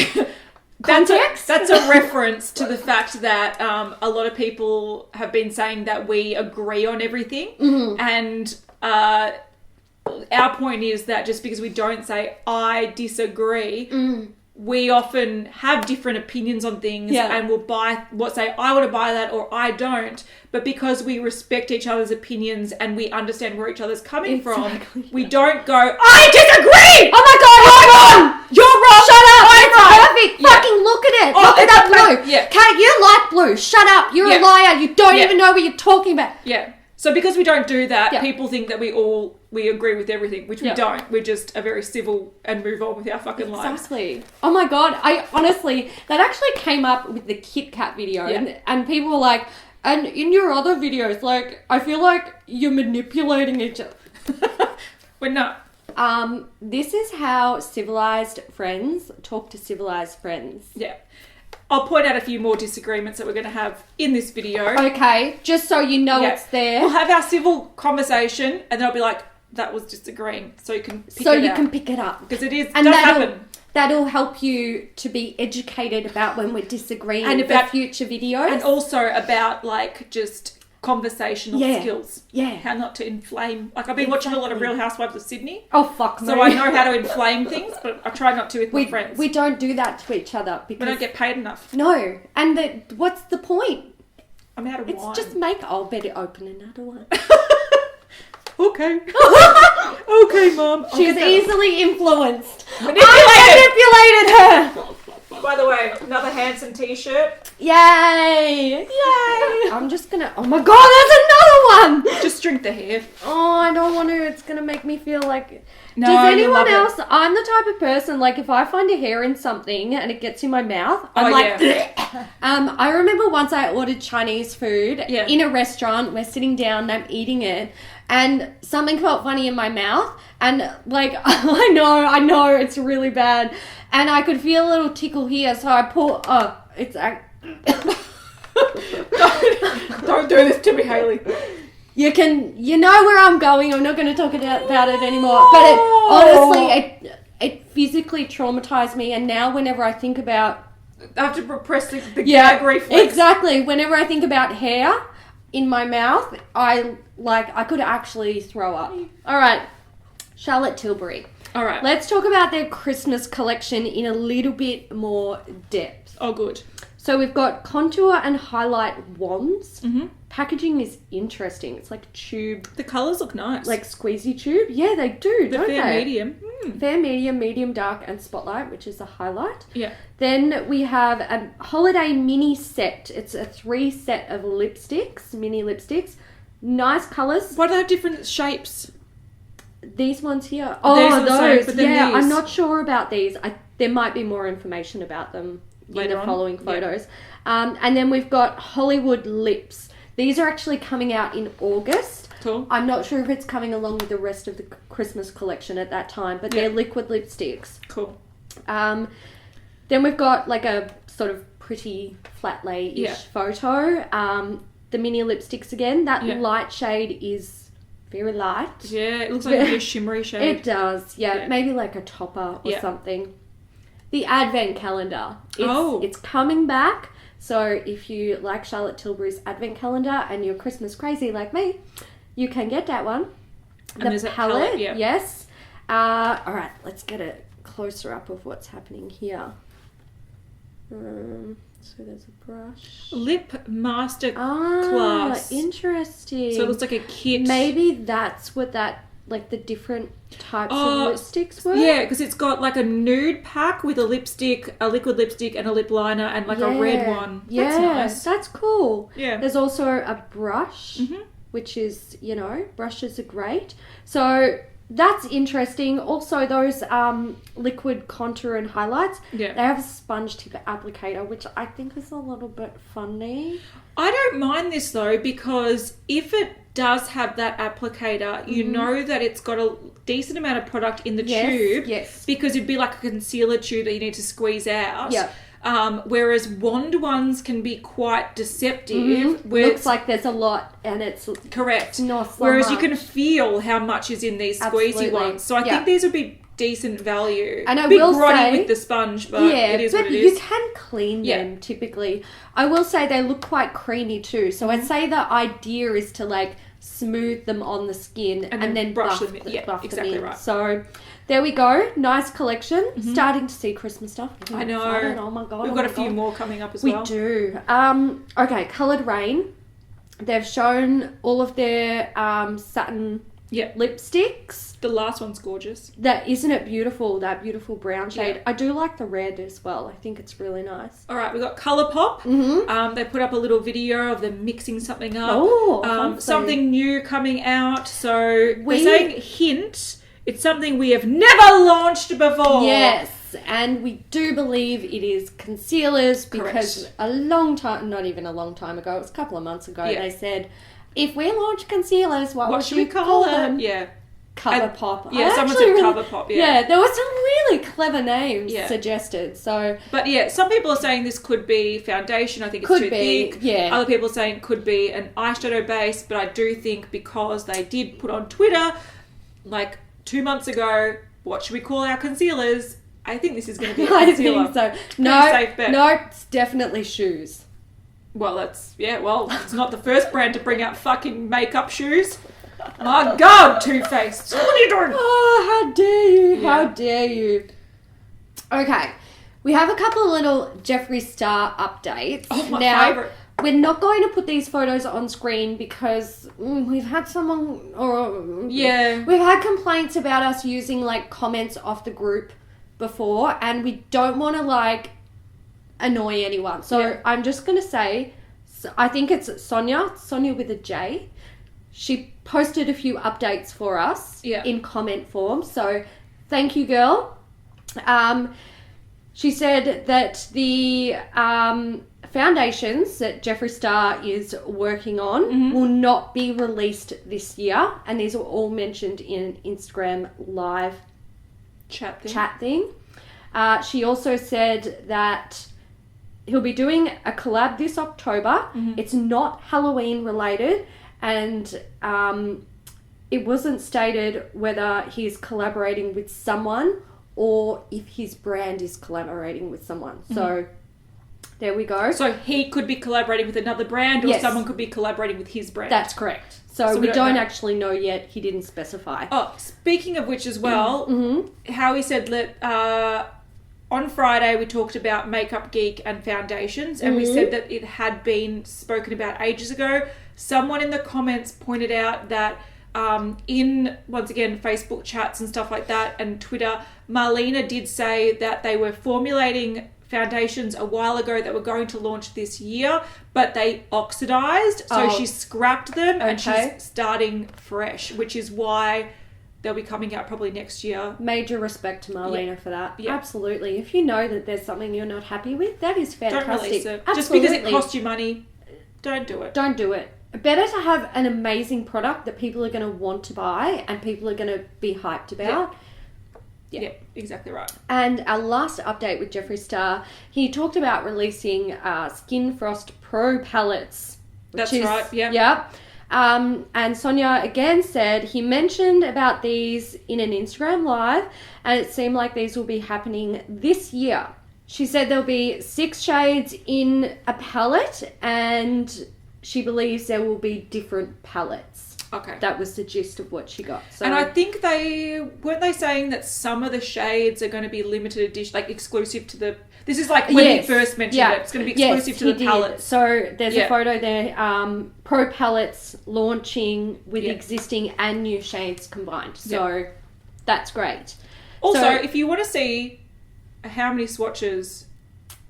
Context? That's a reference to the fact that a lot of people have been saying that we agree on everything. Mm-hmm. And our point is that just because we don't say, I disagree... We often have different opinions on things and we'll say, I want to buy that or I don't. But because we respect each other's opinions and we understand where each other's coming from, we don't go, I disagree! Oh my God, you're wrong! You're wrong! Shut up! It's perfect! Yeah. Fucking look at it! Oh, look at that blue! Yeah. Kate, you like blue. Shut up! You're a liar! You don't even know what you're talking about! Yeah. So because we don't do that, people think that we agree with everything, which we don't. We're just a very civil and move on with our fucking lives. Exactly. Oh my God. I honestly, that actually came up with the Kit Kat video and people were like, and in your other videos, like, I feel like you're manipulating each other. We're not. This is how civilized friends talk to civilized friends. Yeah. I'll point out a few more disagreements that we're going to have in this video. Okay, just so you know it's there. We'll have our civil conversation and then I'll be like, that was disagreeing. So you can pick it up. Because it does happen. That'll help you to be educated about when we're disagreeing and about future videos. And also about like just conversational skills. Yeah. How not to inflame. Like I've been watching a lot of Real Housewives of Sydney. Oh, fuck me. So I know how to inflame things, but I try not to with my friends. We don't do that to each other because we don't get paid enough. No. And what's the point? I'm out of wine. It's just I'll better open another one. Okay. Okay, Mum. She's easily influenced. I manipulated her. By the way, another handsome t-shirt. Yay! I'm just gonna... Oh my God, that's another one! Just drink the hair. Oh, I don't want to. It's gonna make me feel like... No, does anyone else... I'm the type of person, like, if I find a hair in something and it gets in my mouth, I'm I remember once I ordered Chinese food in a restaurant. We're sitting down and I'm eating it. And something felt funny in my mouth. And, like, I know, it's really bad. And I could feel a little tickle here, so I pulled... Oh, it's... Don't do this to me, Hayley. You know where I'm going. I'm not going to talk about it anymore. But honestly, it physically traumatized me. And now whenever I think about... I have to repress the gag reflex. Exactly. Whenever I think about hair in my mouth, I could actually throw up. All right. Charlotte Tilbury. All right. Let's talk about their Christmas collection in a little bit more depth. Oh, good. So we've got contour and highlight wands. Mm-hmm. Packaging is interesting. It's like a tube. The colours look nice. Like squeezy tube. Yeah, they do, don't fair they? medium. Fair, medium, medium dark, and spotlight, which is the highlight. Yeah. Then we have a holiday mini set. It's a 3 set of lipsticks, mini lipsticks. Nice colours. Why do they have different shapes? These ones here. These Oh, are the same, those. but then Yeah, these. I'm not sure about these. There might be more information about them Later in the on. following photos. And then we've got Hollywood lips. These are actually coming out in August. Cool. I'm not sure if it's coming along with the rest of the Christmas collection at that time, but they're liquid lipsticks. Cool. Then we've got like a sort of pretty flat lay-ish photo. The mini lipsticks again. That light shade is very light. Yeah, it looks like a shimmery shade. It does, yeah. Maybe like a topper or something. The advent calendar. It's coming back. So if you like Charlotte Tilbury's advent calendar and you're Christmas crazy like me, you can get that one. And there's a palette, yes. All right, let's get a closer up of what's happening here. So there's a brush. Lip master class. Interesting. So it looks like a kit. Maybe that's what that, like the different types of lipsticks were. Yeah, because it's got like a nude pack with a lipstick, a liquid lipstick, and a lip liner, and like a red one. Yeah, that's nice. That's cool. Yeah. There's also a brush, which is, brushes are great. So that's interesting. Also, those liquid contour and highlights, they have a sponge tip applicator, which I think is a little bit funny. I don't mind this though, because if it does have that applicator, you know that it's got a decent amount of product in the tube. Yes. Because it'd be like a concealer tube that you need to squeeze out. Yeah. Whereas wand ones can be quite deceptive. Where Looks like there's a lot and it's correct. Not so Whereas you much. can feel how much is in these squeezy Absolutely. ones. So I think these would be decent value. And I a bit will grotty say, with the sponge, but it is what it is. You can clean them typically. I will say they look quite creamy too. So I'd say the idea is to like smooth them on the skin and then brush buff them in. buff Exactly them in. right. So there we go. Nice collection. Starting to see Christmas stuff. I know. Excited. Oh my god. We've got a few more coming up as We well. do. Okay, Coloured Rain. They've shown all of their satin lipsticks. The last one's gorgeous. Isn't it beautiful? That beautiful brown shade. I do like the red as well. I think it's really nice. All right, we've got Colourpop. They put up a little video of them mixing something up. Oh, something new coming out. So they're saying hint. It's something we have never launched before. Yes, and we do believe it is concealers because a long time, not even a long time ago, it was a couple of months ago, they said, if we launch concealers, what should we call them? Yeah. Colourpop. Yeah, someone said Colourpop, Yeah, there were some really clever names suggested. So, but yeah, some people are saying this could be foundation. I think it's too thick. Yeah. Other people are saying it could be an eyeshadow base, but I do think because they did put on Twitter, like 2 months ago, what should we call our concealers? I think this is going to be a concealer. I think so. Safe bet. No, it's definitely shoes. Well, it's not the first brand to bring out fucking makeup shoes. My God, Too-Faced. What are you doing? Oh, how dare you? Yeah. How dare you? Okay. We have a couple of little Jeffree Star updates. Oh, my favourite. We're not going to put these photos on screen because we've had we've had complaints about us using like comments off the group before, and we don't want to like annoy anyone. So I'm just going to say, I think it's Sonia with a J. She posted a few updates for us in comment form. So thank you, girl. She said that the foundations that Jeffree Star is working on will not be released this year. And these are all mentioned in Instagram live chat thing. She also said that he'll be doing a collab this October. It's not Halloween related. And it wasn't stated whether he's collaborating with someone or if his brand is collaborating with someone. So there we go. So he could be collaborating with another brand or someone could be collaborating with his brand. That's correct. So we don't actually know yet. He didn't specify. Oh, speaking of which as well, how he said that on Friday, we talked about Makeup Geek and foundations, and we said that it had been spoken about ages ago. Someone in the comments pointed out that in, once again, Facebook chats and stuff like that and Twitter, Marlena did say that they were formulating foundations a while ago that were going to launch this year, but they oxidized. So she scrapped them and she's starting fresh, which is why they'll be coming out probably next year. Major respect to Marlena for that. Yeah. Absolutely. If you know that there's something you're not happy with, that is fantastic. Don't release it. Absolutely. Just because it costs you money, don't do it. Don't do it. Better to have an amazing product that people are going to want to buy and people are going to be hyped about. Yeah, exactly right. And our last update with Jeffree Star, he talked about releasing Skin Frost Pro palettes. That's right, yeah. Yeah. And Sonia again said he mentioned about these in an Instagram live, and it seemed like these will be happening this year. She said there'll be 6 shades in a palette, and she believes there will be different palettes. Okay. That was the gist of what she got. So, and I think weren't they saying that some of the shades are going to be limited edition, like exclusive to the... This is like when he first mentioned it. It's going to be exclusive to the palettes. So there's a photo there. Pro palettes launching with existing and new shades combined. So that's great. Also, if you want to see how many swatches...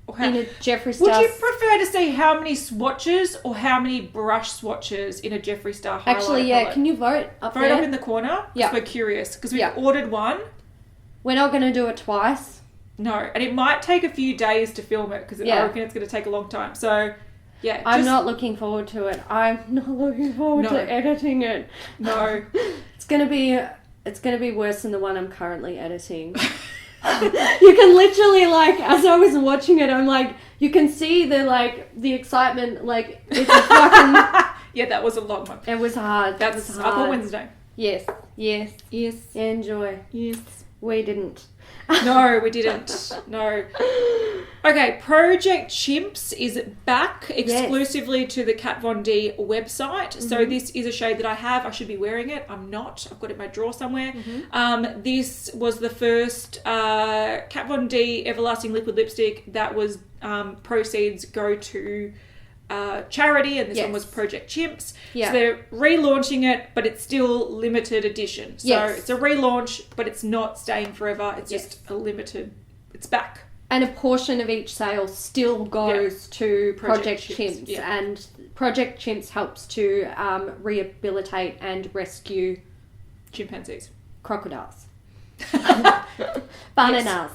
in a Jeffree Star... Would you prefer to see how many swatches or how many brush swatches in a Jeffree Star highlighter palette? Can you vote up there? Vote up in the corner, because we're curious. Because we've ordered one. We're not going to do it twice. No, and it might take a few days to film it, because I reckon it's going to take a long time. So, yeah. I'm not looking forward to it. I'm not looking forward to editing it. No. It's going to be worse than the one I'm currently editing. You can literally, as I was watching it, I'm like, you can see the excitement, it's a fucking... Yeah, that was a long one. It was hard. That was up on Wednesday. Yes. Enjoy. Yes. We didn't. No, we didn't. No. Okay, Project Chimps is back exclusively to the Kat Von D website. Mm-hmm. So this is a shade that I have. I should be wearing it. I'm not. I've got it in my drawer somewhere. Mm-hmm. This was the first Kat Von D Everlasting Liquid Lipstick that was proceeds go to charity, and this one was Project Chimps. So they're relaunching it, but it's still limited edition. So it's a relaunch, but it's not staying forever. It's just a limited. It's back. And a portion of each sale still goes to Project Chimps. And Project Chimps helps to rehabilitate and rescue chimpanzees, crocodiles, bananas.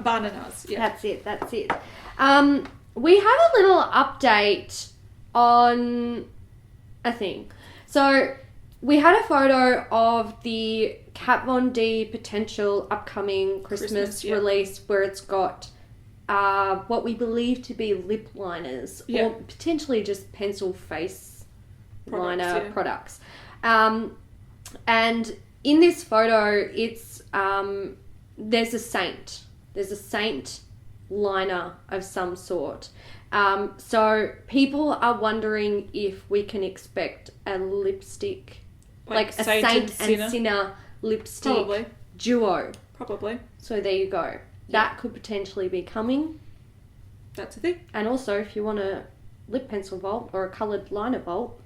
Bananas. Yeah, that's it. We have a little update on a thing. So we had a photo of the Kat Von D potential upcoming Christmas release where it's got what we believe to be lip liners or potentially just pencil face liner products. And in this photo, it's there's a saint. There's a saint liner of some sort. So people are wondering if we can expect a lipstick, like a saint and sinner lipstick duo. Probably. So there you go. That could potentially be coming. That's a thing. And also, if you want a lip pencil vault or a coloured liner vault,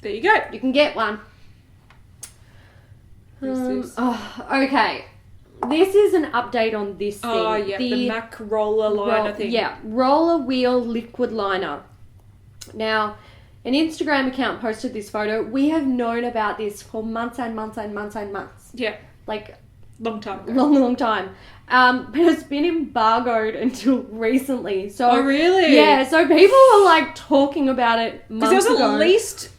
there you go. You can get one. Okay. This is an update on this thing. Oh, yeah, the MAC roller liner thing. Yeah, roller wheel liquid liner. Now, an Instagram account posted this photo. We have known about this for months and months and months and months. Yeah. Long time ago. Long time. But it's been embargoed until recently. So, oh, really? Yeah, so people were talking about it months ago. Because there was at least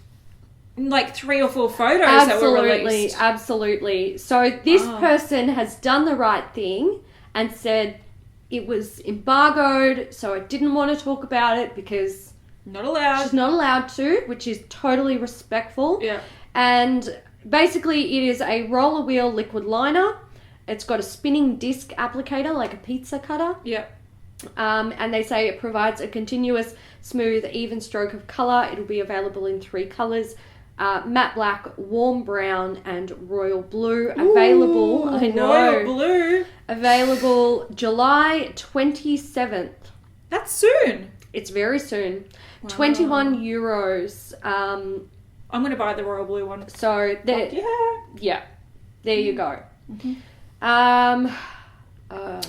3 or 4 photos that were released. Absolutely. So this person has done the right thing and said it was embargoed, so I didn't want to talk about it because not allowed. She's not allowed to, which is totally respectful. Yeah. And basically it is a roller wheel liquid liner. It's got a spinning disc applicator like a pizza cutter. Yeah. And they say it provides a continuous, smooth, even stroke of colour. It'll be available in 3 colours. matte black, warm brown, and royal blue. Available. Ooh, I know. Royal blue. Available July 27th. That's soon. It's very soon. Wow. €21. I'm going to buy the royal blue one. So, Yeah. There you go. Mm-hmm.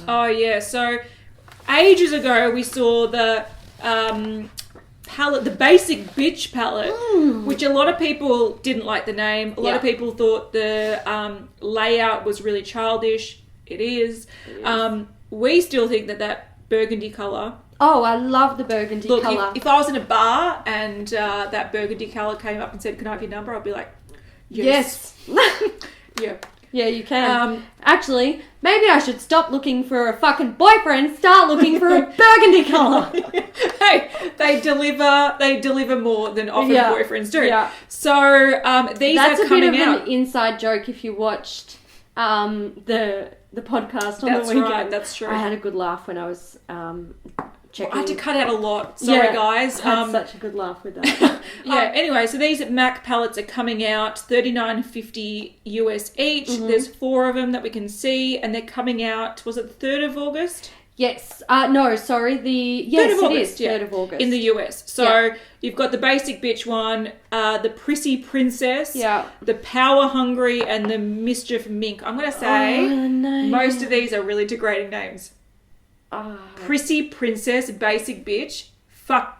Oh, yeah. So, ages ago, we saw the palette, the Basic Bitch palette, which a lot of people didn't like the name. A lot of people thought the layout was really childish. It is. We still think that burgundy colour. Oh, I love the burgundy colour. If I was in a bar and that burgundy colour came up and said, "Can I have your number?" I'd be like, "Yes." Yeah. Yeah, you can. Actually, maybe I should stop looking for a fucking boyfriend, start looking for a burgundy colour. Hey, they deliver more than often boyfriends do. Yeah. So these That's are coming out. That's a bit of an inside joke if you watched the podcast on the weekend. That's right, that's true. I had a good laugh when I was checking. I had to cut out a lot. Sorry, guys. I had such a good laugh with that. Anyway, so these MAC palettes are coming out, $39.50 US each. There's 4 of them that we can see, and they're coming out, was it the 3rd of August? Yes. No, sorry. 3rd of August. 3rd of August. In the US. So you've got the Basic Bitch one, the Prissy Princess, the Power Hungry, and the Mischief Mink. I'm going to say most of these are really degrading names. Prissy Princess, Basic Bitch.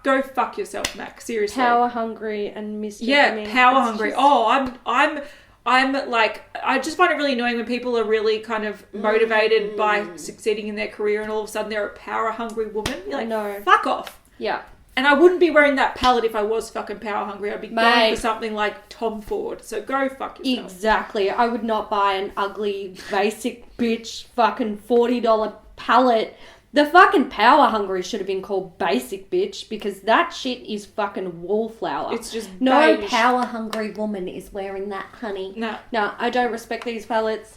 Go fuck yourself, Mac. Seriously. Power Hungry and Mischief Mink. Power Hungry. I'm like, I just find it really annoying when people are really kind of motivated by succeeding in their career and all of a sudden they're a power hungry woman. You're like, no. Fuck off. Yeah. And I wouldn't be wearing that palette if I was fucking power hungry. I'd be going for something like Tom Ford. So go fuck yourself. Exactly. I would not buy an ugly, Basic Bitch fucking $40 palette. The fucking Power Hungry should have been called Basic Bitch because that shit is fucking wallflower. It's just no beige. Power Hungry woman is wearing that, honey. No, I don't respect these palettes.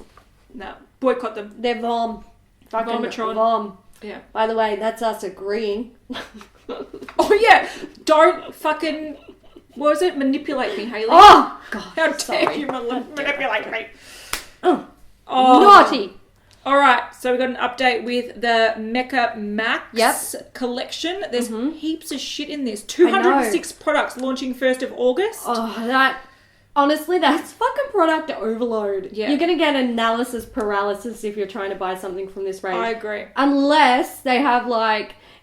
No, boycott them. They're vom. Fucking Vomitron. Vom. Yeah. By the way, that's us agreeing. Oh yeah, don't fucking. What was it? Manipulate me, Hayley. Oh God! How dare you manipulate me? Oh, naughty. All right, so we've got an update with the Mecca Max collection. There's heaps of shit in this. 206 products launching 1st of August. Oh, honestly, that's fucking product overload. Yeah. You're going to get analysis paralysis if you're trying to buy something from this range. I agree. Unless they have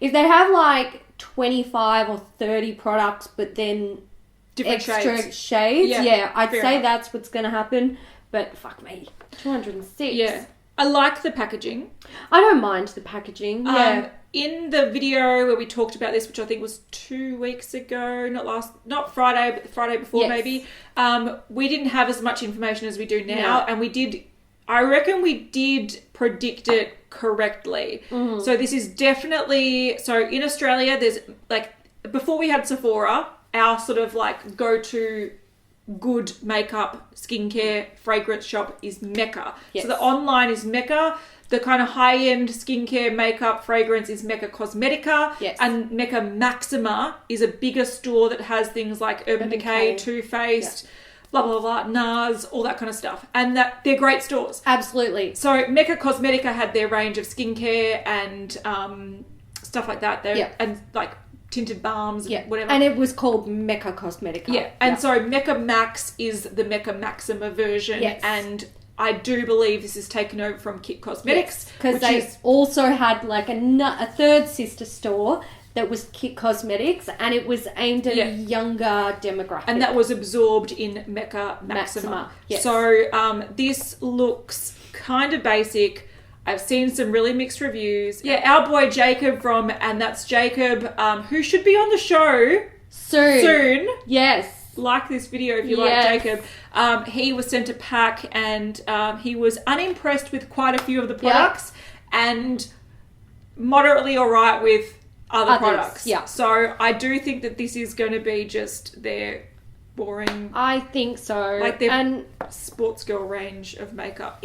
if they have 25 or 30 products, but then different extra shades. Yeah, I'd say enough. that's what's going to happen. But fuck me, 206. Yeah. I like the packaging. I don't mind the packaging. Yeah. In the video where we talked about this, which I think was 2 weeks ago, not Friday, but the Friday before maybe, we didn't have as much information as we do now. And I reckon we did predict it correctly. Mm-hmm. So this is definitely, so in Australia, there's before we had Sephora, our sort of go-to good makeup, skincare, fragrance shop is Mecca. Yes. So the online is Mecca. The kind of high-end skincare, makeup, fragrance is Mecca Cosmetica. Yes. And Mecca Maxima is a bigger store that has things like Urban Decay, Too Faced, blah, blah, blah, NARS, all that kind of stuff. And they're great stores. Absolutely. So Mecca Cosmetica had their range of skincare and stuff like that. And tinted balms and whatever. And it was called Mecca Cosmetica. Yeah. And so Mecca Max is the Mecca Maxima version. Yes. And I do believe this is taken over from Kit Cosmetics. Because they also had a third sister store that was Kit Cosmetics, and it was aimed at a younger demographic. And that was absorbed in Mecca Maxima. Yes. So this looks kind of basic. I've seen some really mixed reviews. Yeah, our boy Jacob and that's Jacob, who should be on the show soon. Yes. Like this video if you like Jacob. He was sent a pack and he was unimpressed with quite a few of the products and moderately alright with other products. Yeah. So I do think that this is going to be just their boring... I think so. Their sports girl range of makeup.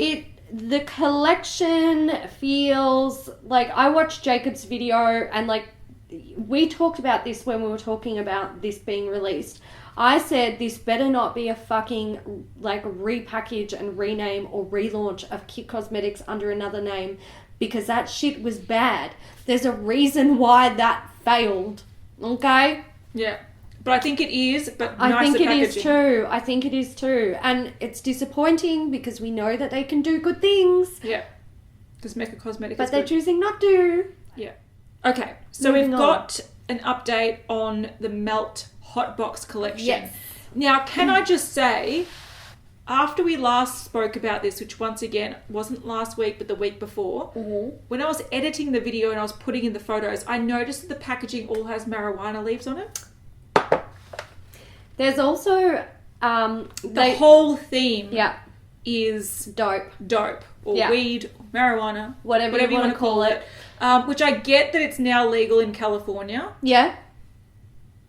The collection feels I watched Jacob's video and we talked about this when we were talking about this being released. I said this better not be a fucking like repackage and rename or relaunch of Kit Cosmetics under another name, because that shit was bad. There's a reason why that failed. Okay? Yeah. But I think it is, but I nicer think it packaging. is too. I think it is too. And it's disappointing because we know that they can do good things. Yeah. Because Mecca Cosmetics But is they're good. choosing not to. Yeah. Okay. So Moving we've on. got an update on the Melt Hot Box collection. Yes. Now, can I just say, after we last spoke about this, which once again wasn't last week but the week before, when I was editing the video and I was putting in the photos, I noticed that the packaging all has marijuana leaves on it. There's also The whole theme yeah, is dope. or Yeah. weed, or marijuana, Whatever you want wanna to call it. Which I get that it's now legal in California, Yeah.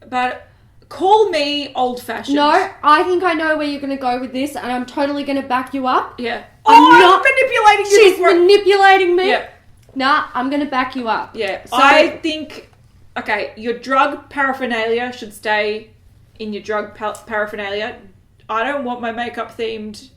but call me old-fashioned. No, I think I know where you're going to go with this, and I'm totally going to back you up. Yeah. I'm not manipulating you. She's manipulating me. Yeah. Nah, I'm going to back you up. Yeah. So, I think, okay, your drug paraphernalia should stay in your drug paraphernalia. I don't want my makeup themed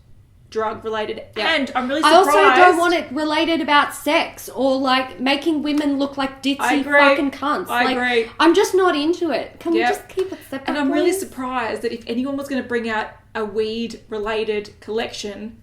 drug related. Yeah. And I'm really I surprised. also don't want it related about sex or like making women look like I ditzy agree. fucking cunts. I like, agree. I'm just not into it. Can Yeah. we just keep it separate? And I'm really please? surprised that if anyone was going to bring out a weed related collection,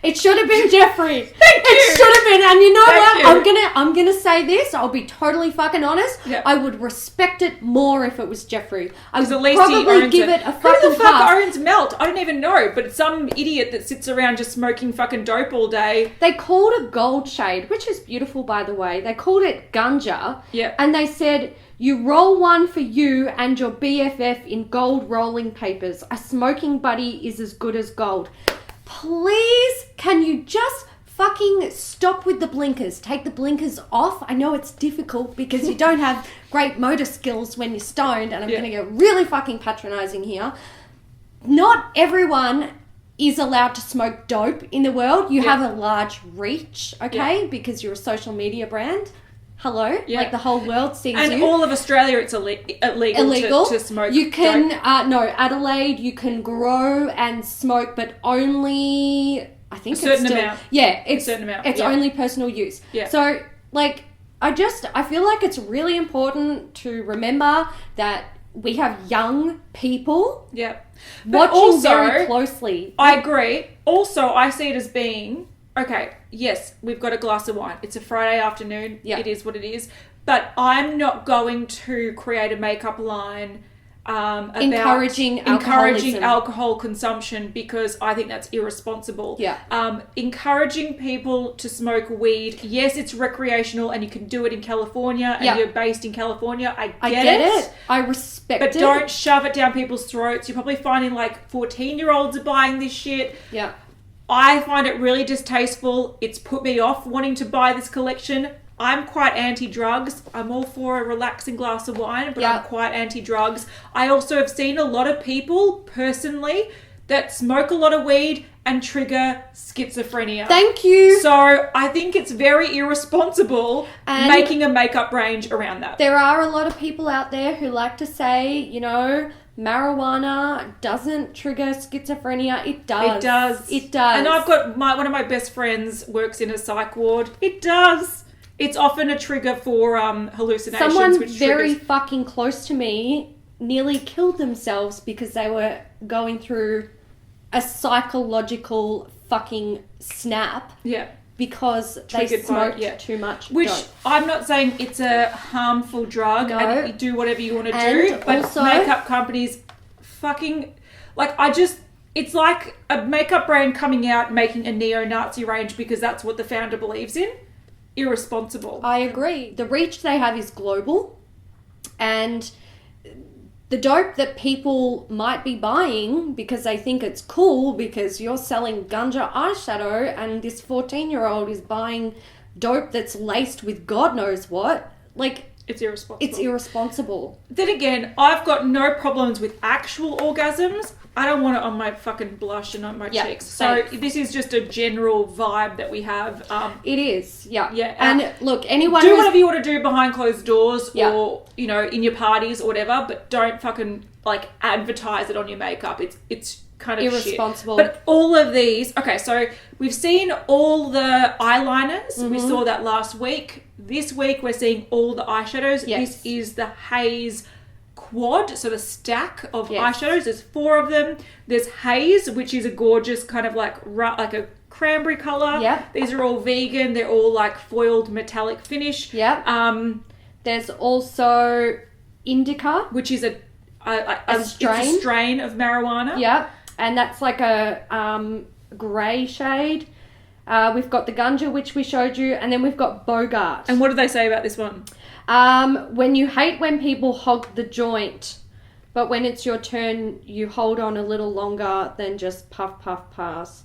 It should have been Jeffree. Thank you. It should have been. And you know Thank what? you. I'm gonna say this. I'll be totally fucking honest. Yeah. I would respect it more if it was Jeffree. I would at least he probably owns give it. it a Who fucking the fuck pass. owns Melt? I don't even know, but it's some idiot that sits around just smoking fucking dope all day. They called a gold shade, which is beautiful, by the way. They called it ganja. Yeah. And they said, you roll one for you and your BFF in gold rolling papers. A smoking buddy is as good as gold. Please, can you just fucking stop with the blinkers? Take the blinkers off. I know it's difficult because you don't have great motor skills when you're stoned, and I'm Yeah. going to get really fucking patronizing here. Not everyone is allowed to smoke dope in the world. You Yeah. have a large reach, okay? Because you're a social media brand. Hello? Yeah. Like the whole world sees And you. all of Australia, it's illegal. To smoke You can, dope. no, Adelaide, you can grow and smoke, but only, I think A certain it's still, amount. yeah, it's, certain amount, it's yeah. only personal use. Yeah. So, like, I feel like it's really important to remember that we have young people Yeah. But watching also, very closely. I agree. Also, I see it as being, okay, yes, we've got a glass of wine. It's a Friday afternoon. Yeah. It is what it is. But I'm not going to create a makeup line about Encouraging alcoholism. alcohol consumption, because I think that's irresponsible. Yeah. Encouraging people to smoke weed. Yes, it's recreational and you can do it in California and Yeah. you're based in California. I I get get it. it. I respect But it. don't shove it down people's throats. You're probably finding like 14-year-olds are buying this shit. Yeah. I find it really distasteful. It's put me off wanting to buy this collection. I'm quite anti-drugs. I'm all for a relaxing glass of wine, but Yeah. I'm quite anti-drugs. I also have seen a lot of people, personally, that smoke a lot of weed and trigger schizophrenia. Thank you. So I think it's very irresponsible And- making a makeup range around that. There are a lot of people out there who like to say, you know, marijuana doesn't trigger schizophrenia. It does. It does. It does. And I've got one of my best friends works in a psych ward. It does. It's often a trigger for hallucinations. Someone which very triggers... fucking close to me nearly killed themselves because they were going through a psychological fucking snap Yeah. because they Triggered by- smoked yeah. too much Which dope. I'm not saying it's a harmful drug No. and you do whatever you want to And do, but also- makeup companies fucking... Like, it's like a makeup brand coming out making a neo-Nazi range because that's what the founder believes in. Irresponsible. I agree. The reach they have is global, and the dope that people might be buying because they think it's cool because you're selling ganja eyeshadow and this 14-year-old is buying dope that's laced with God knows what. Like, It's irresponsible. it's irresponsible. Then again, I've got no problems with actual orgasms. I don't want it on my fucking blush and on my Yeah, cheeks. So thanks. this is just a general vibe that we have. It is, yeah. Yeah, And look, anyone Do who's... whatever you want to do behind closed doors Yeah. or, you know, in your parties or whatever, but don't fucking like advertise it on your makeup. It's kind of irresponsible. Shit. But all of these, okay, so we've seen all the eyeliners. We saw that last week. This week we're seeing all the eyeshadows. Yes. This is the Haze Quad, so the stack of eyeshadows. There's 4 of them. There's Haze, which is a gorgeous kind of like a cranberry color. Yep. These are all vegan. They're all like foiled metallic finish. Yep. There's also Indica, which is a strain. It's a strain of marijuana. Yep. And that's like a grey shade. We've got the Gunja, which we showed you, and then we've got Bogart. And what do they say about this one? When you hate when people hog the joint, but when it's your turn, you hold on a little longer than just puff, puff, pass.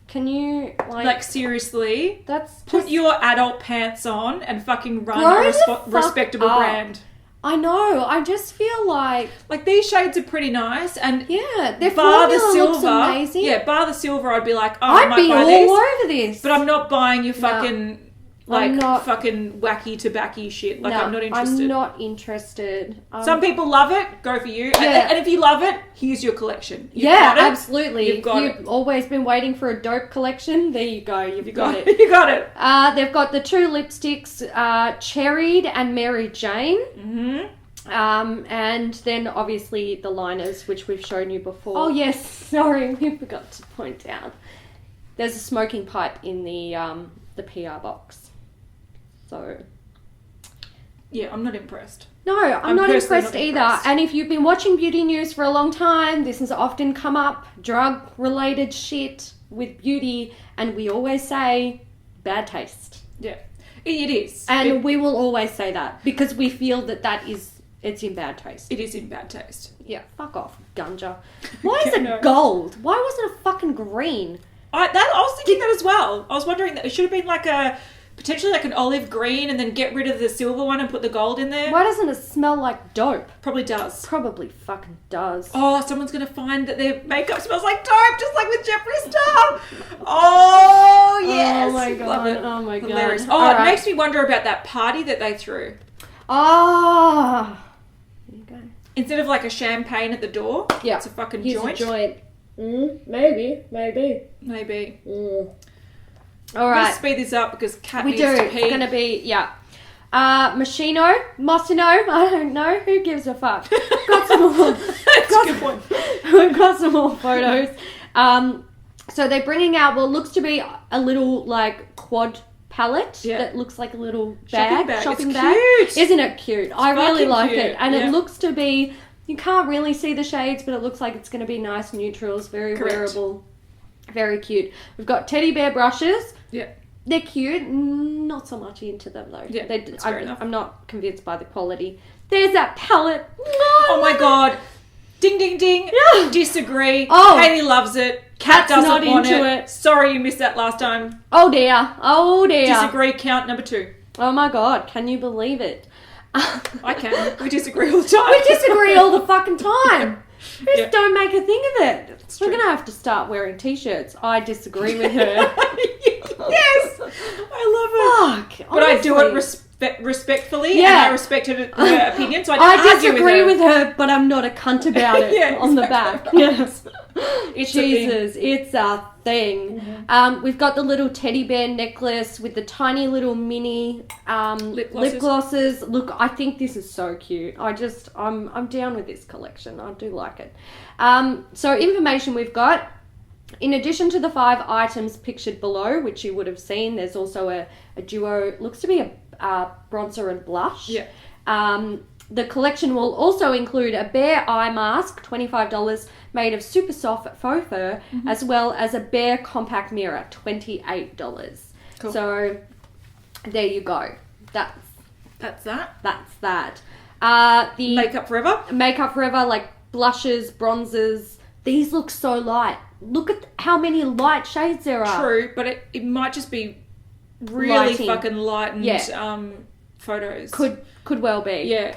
Can you, like seriously? That's put your adult pants on and fucking run a respectable brand. I know. I just feel like these shades are pretty nice, and their formula looks amazing. Yeah, bar the silver, I'd be like, I'd be all over this. But I'm not buying your fucking fucking wacky tobacco shit. Like, I'm not interested. I'm not interested. Some people love it. Go for you. Yeah. And if you love it, here's your collection. Absolutely. You've always been waiting for a dope collection. There you go. You've got it. You got it. They've got the 2 lipsticks, Cherried and Mary Jane. Mm-hmm. And then obviously the liners, which we've shown you before. Oh yes, sorry, we forgot to point out. There's a smoking pipe in the PR box. So, yeah, I'm not impressed. No, I'm not impressed either. And if you've been watching beauty news for a long time, this has often come up, drug-related shit with beauty, and we always say, bad taste. Yeah, it is. And we will always say that, because we feel that it's in bad taste. It is in bad taste. Yeah, fuck off, Gunja. Why is it gold? Why wasn't it fucking green? I was thinking that as well. I was wondering that it should have been potentially like an olive green, and then get rid of the silver one and put the gold in there. Why doesn't it smell like dope? Probably does. Probably fucking does. Oh, someone's going to find that their makeup smells like dope, just like with Jeffree Star. Oh, yes. Oh, my God. Love it. Oh, my God. Hilarious. Oh, it makes me wonder about that party that they threw. Oh. There you go. Instead of like a champagne at the door, it's a fucking joint. A joint. Maybe. All right. Let's speed this up because Kat needs to pee. It's going to be, Moschino, I don't know. Who gives a fuck? Got some more. That's a good point. We've got some more photos. So they're bringing out what looks to be a little, like, quad palette that looks like a little shopping bag. Cute. Isn't it cute? I really like it. And it looks to be, you can't really see the shades, but it looks like it's going to be nice neutrals, very wearable. Very cute. We've got teddy bear brushes. Yeah. They're cute. Not so much into them, though. Yeah, that's fair enough. I'm not convinced by the quality. There's that palette. Oh, my God. Ding, ding, ding. Yeah. Disagree. Oh. Haley loves it. Kat doesn't not want into it. Sorry you missed that last time. Oh, dear. Disagree, count number 2. Oh, my God. Can you believe it? I can. We disagree all the time. We disagree all the fucking time. Just don't make a thing of it. We're going to have to start wearing t-shirts. I disagree with her. Yes! I love it. Fuck. But honestly. I do it respectfully, and I respected her opinion, so I didn't argue disagree with her, but I'm not a cunt about it on the back. Yes. It's a thing. Mm-hmm. We've got the little teddy bear necklace with the tiny little mini lip glosses. Look, I think this is so cute. I'm down with this collection. I do like it. So information we've got. In addition to the 5 items pictured below, which you would have seen, there's also a duo, looks to be a bronzer and blush. Yeah. The collection will also include a bare eye mask, $25, made of super soft faux fur, as well as a bare compact mirror, $28. Cool. So there you go. That's that. The Makeup Forever, like blushes, bronzers. These look so light. Look at how many light shades there are. True, but it might just be really fucking lightened photos. Could well be. Yeah.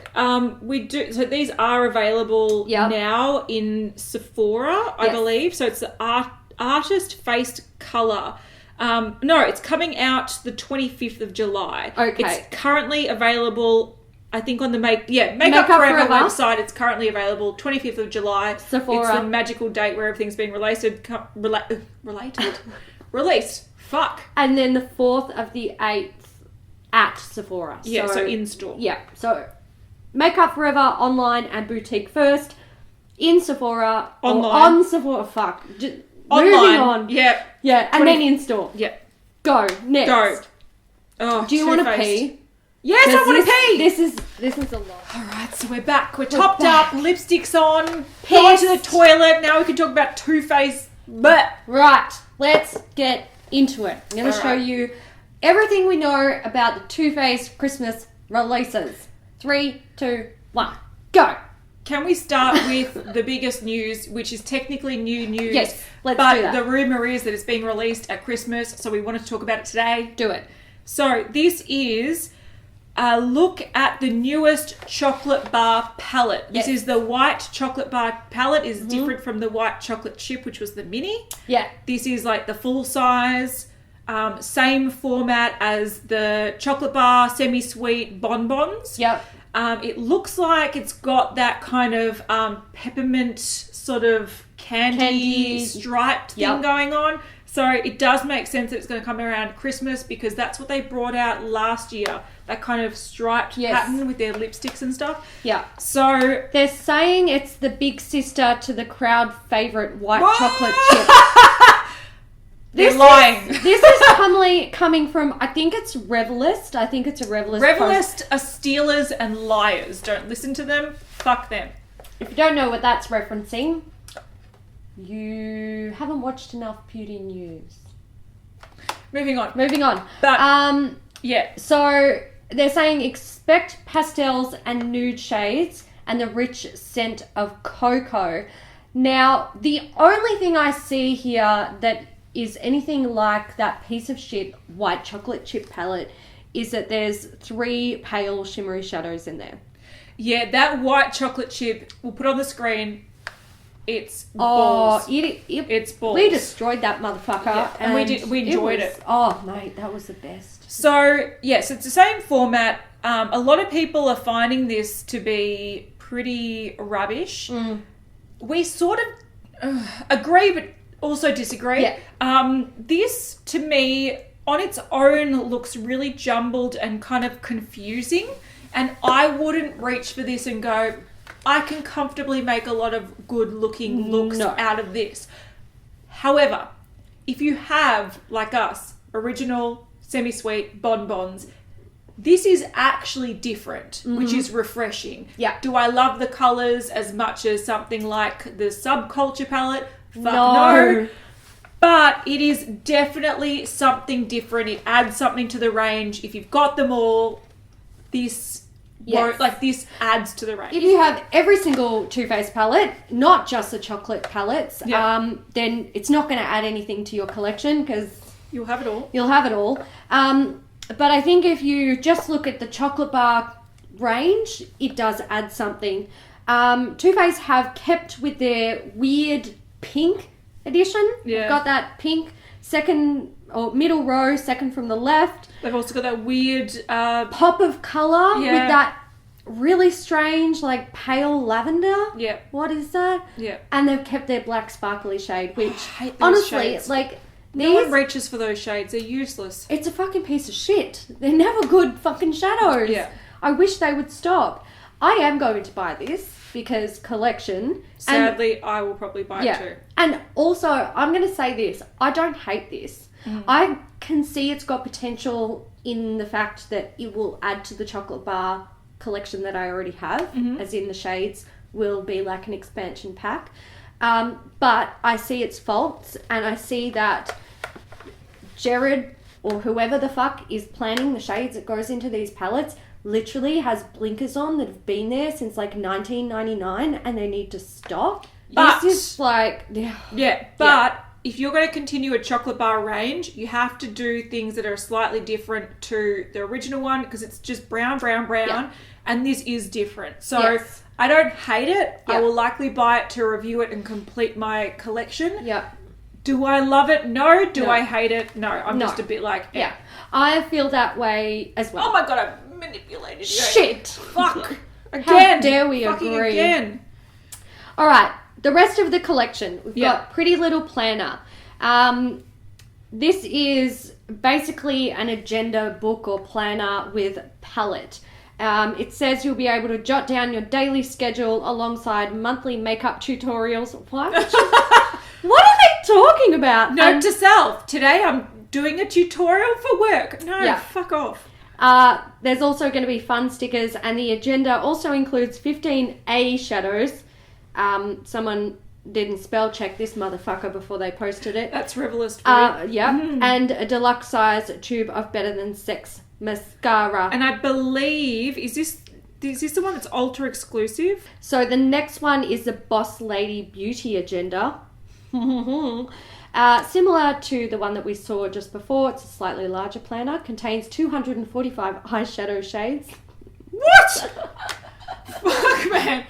We do. So these are available now in Sephora, I believe. So it's the artist faced color. No, it's coming out the 25th of July. Okay. It's currently available I think on the Makeup Makeup Forever Forever website, it's currently available 25th of July. Sephora. It's the magical date where everything's been released. Fuck. And then the 4th of the 8th at Sephora. Yeah, so in store. Yeah, so Makeup Forever online and boutique first. In Sephora. Online. Or on Sephora. Fuck. Online. Moving on. Yeah. Yeah, and then in store. Yeah. Go. Next. Go. Oh, do you want to pee? Yes, I want to pee! This is a lot. Alright, so we're back. We're topped up, lipstick's on, Pissed. going to the toilet. Now we can talk about Too Faced. But right, let's get into it. I'm going to show Alright. you everything we know about the Too Faced Christmas releases. 3, 2, 1, go! Can we start with the biggest news, which is technically new news? Yes, let's but do that. the rumour is that it's being released at Christmas, so we wanted to talk about it today. Do it. So this is a look at the newest chocolate bar palette. Yes. This is the white chocolate bar palette. Is different from the white chocolate chip, which was the mini. Yeah. This is like the full size, same format as the chocolate bar semi-sweet bonbons. Yep. It looks like it's got that kind of peppermint sort of candy striped thing Yep. going on. So it does make sense that it's going to come around Christmas because that's what they brought out last year. That kind of striped pattern with their lipsticks and stuff. Yeah. So they're saying it's the big sister to the crowd favourite white Whoa! chocolate chip. They're lying. This is coming from, I think it's Revelist. I think it's a Revelist. Revelist are stealers and liars. Don't listen to them. Fuck them. If you don't know what that's referencing, you haven't watched enough beauty news. Moving on. But Yeah. so they're saying expect pastels and nude shades and the rich scent of cocoa. Now, the only thing I see here that is anything like that piece of shit white chocolate chip palette is that there's 3 pale shimmery shadows in there. Yeah, that white chocolate chip, we'll put on the screen. It's balls. It's balls. We destroyed that motherfucker. Yeah, and we enjoyed it. Oh, mate, that was the best. So, yes, it's the same format. A lot of people are finding this to be pretty rubbish. We sort of agree, but also disagree. Yeah. This, to me, on its own, looks really jumbled and kind of confusing. And I wouldn't reach for this and go, I can comfortably make a lot of good-looking looks out of this. However, if you have, like us, original semi-sweet bonbons, this is actually different, which is refreshing. Yeah. Do I love the colours as much as something like the Subculture palette? Fuck no. But it is definitely something different. It adds something to the range. If you've got them all, this this adds to the range. If you have every single Too Faced palette, not just the chocolate palettes, then it's not going to add anything to your collection because you'll have it all. But I think if you just look at the chocolate bar range, it does add something. Too Faced have kept with their weird pink edition. Yeah. They've got that pink second or middle row, second from the left. They've also got that weird pop of colour with that really strange, like pale lavender. Yeah. What is that? Yeah. And they've kept their black sparkly shade, which I hate those honestly, shades. like no one reaches for those shades. They're useless. It's a fucking piece of shit. They're never good fucking shadows. Yeah. I wish they would stop. I am going to buy this because collection. Sadly, I will probably buy it too. And also, I'm going to say this. I don't hate this. I can see it's got potential in the fact that it will add to the chocolate bar collection that I already have, as in the shades will be like an expansion pack. But I see its faults, and I see that Jared or whoever the fuck is planning the shades that goes into these palettes literally has blinkers on that have been there since like 1999 and they need to stop. But this is like... if you're going to continue a chocolate bar range, you have to do things that are slightly different to the original one because it's just brown, and this is different. So I don't hate it. I will likely buy it to review it and complete my collection. Yeah. Do I love it? No. Do I hate it? No. I'm just a bit like... I feel that way as well. Oh my God, manipulated. Shit. Fuck. Again. How dare we Fucking agree? again. All right. The rest of the collection. We've Yeah. got Pretty Little Planner. This is basically an agenda book or planner with palette. It says you'll be able to jot down your daily schedule alongside monthly makeup tutorials. Why would you... What are they talking about? Note to self. Today I'm doing a tutorial for work. No, Yeah. fuck off. There's also going to be fun stickers, and the agenda also includes 15 A shadows. Someone didn't spell check this motherfucker before they posted it. That's Revelist for you. Yeah, and a deluxe size tube of Better Than Sex mascara. And I believe, is this the one that's ultra exclusive? So the next one is the Boss Lady Beauty agenda. Similar to the one that we saw just before, it's a slightly larger planner, contains 245 eyeshadow shades. What? Fuck, man.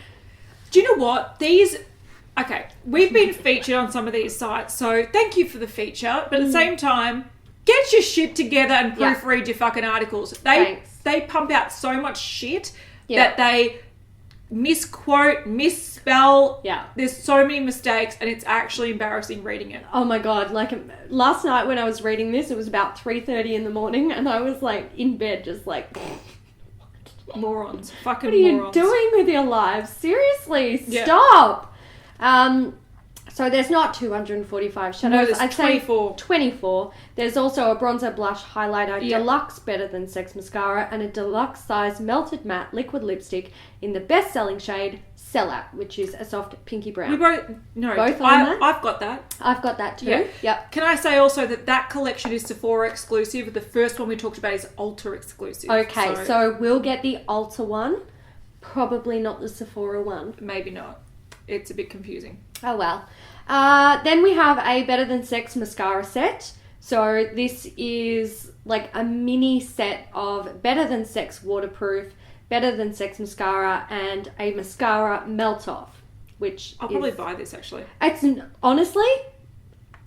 Do you know what? Okay, we've been featured on some of these sites, so thank you for the feature, but at the same time, get your shit together and proofread your fucking articles. They pump out so much shit that they misquote, misspell. Yeah. There's so many mistakes, and it's actually embarrassing reading it. Oh my god, like last night when I was reading this, it was about 3:30 in the morning, and I was like in bed just like... Morons. Fucking what are you morons. doing with your lives? Seriously, stop. So there's not 245 shadows. No, there's I'd 24. say 24. There's also a bronzer, blush, highlighter, deluxe Better Than Sex mascara, and a deluxe size melted matte liquid lipstick in the best-selling shade Sellout, which is a soft pinky brown. Both on that? I've got that. I've got that too. Yeah. Yep. Can I say also that collection is Sephora exclusive? The first one we talked about is Ulta exclusive. Okay, so we'll get the Ulta one, probably not the Sephora one. Maybe not. It's a bit confusing. Oh well. Then we have a Better Than Sex mascara set. So this is like a mini set of Better Than Sex waterproof, Better Than Sex mascara, and a mascara melt off, which I'll probably buy this actually. Honestly,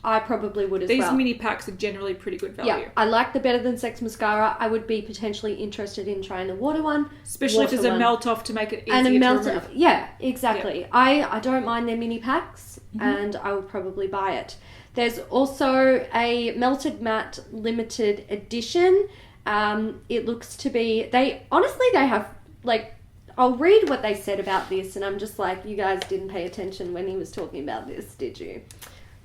I probably would as well. These mini packs are generally pretty good value. Yeah, I like the Better Than Sex mascara. I would be potentially interested in trying the water one. Especially if there's a melt off to make it easier and a melt to remove. off. Yeah, exactly. Yep. I don't mind their mini packs, and I will probably buy it. There's also a Melted Matte limited edition. It looks to be... They have... Like, I'll read what they said about this, and I'm just like, you guys didn't pay attention when he was talking about this, did you?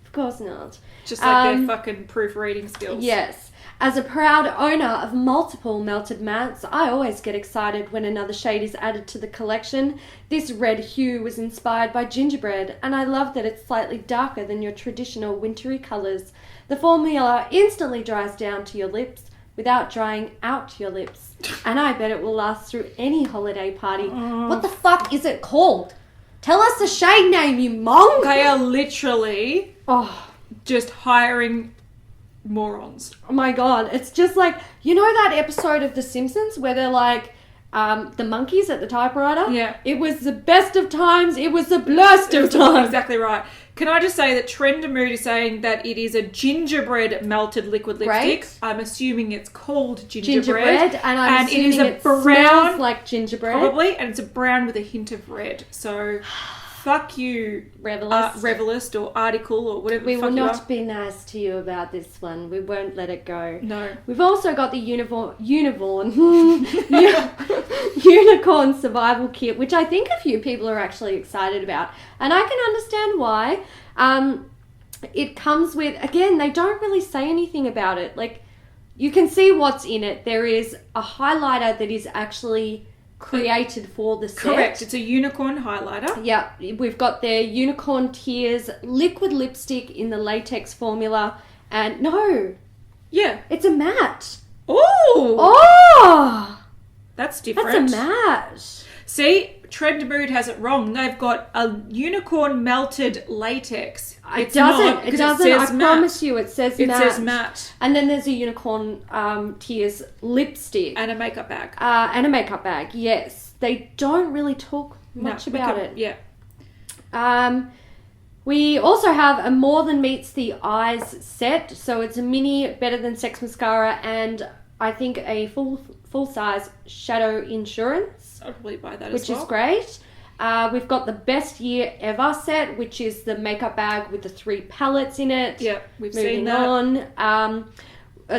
Of course not. Just like their fucking proofreading skills. Yes. As a proud owner of multiple melted mattes, I always get excited when another shade is added to the collection. This red hue was inspired by gingerbread, and I love that it's slightly darker than your traditional wintry colours. The formula instantly dries down to your lips without drying out your lips, and I bet it will last through any holiday party. What the fuck is it called? Tell us the shade name, you mong! They are literally just hiring morons. Oh my god, it's just like, you know that episode of The Simpsons where they're like, the monkeys at the typewriter? Yeah. It was the best of times, it was the blurst of times. Exactly right. Can I just say that Trend and Mood is saying that it is a gingerbread melted liquid lipstick. Right. I'm assuming it's called gingerbread. And I'm assuming it is a it brown, smells like gingerbread. probably, and it's a brown with a hint of red. So, fuck you, Revelist or article or whatever We the fuck will you not are. be nice to you about this one. We won't let it go. No. We've also got the Unicorn Survival Kit, which I think a few people are actually excited about. And I can understand why. It comes with, again, they don't really say anything about it. Like, you can see what's in it. There is a highlighter that is actually created for the set. Correct. It's a unicorn highlighter. Yeah, we've got their Unicorn Tears liquid lipstick in the latex formula. And no, Yeah. it's a matte. Oh! Oh! That's different. That's a matte. See, Trend and Mood has it wrong. They've got a unicorn melted latex. It doesn't. It doesn't. I promise you, it says matte. It says matte. And then there's a Unicorn Tears lipstick. And a makeup bag. And a makeup bag, yes. They don't really talk much about it. Yeah. We also have a More Than Meets the Eyes set. So it's a mini Better Than Sex mascara and I think a full full-size shadow insurance. I'll probably buy that which as well. is great. We've got the best year ever set, which is the makeup bag with the 3 palettes in it. Yeah, we've Moving seen that. on.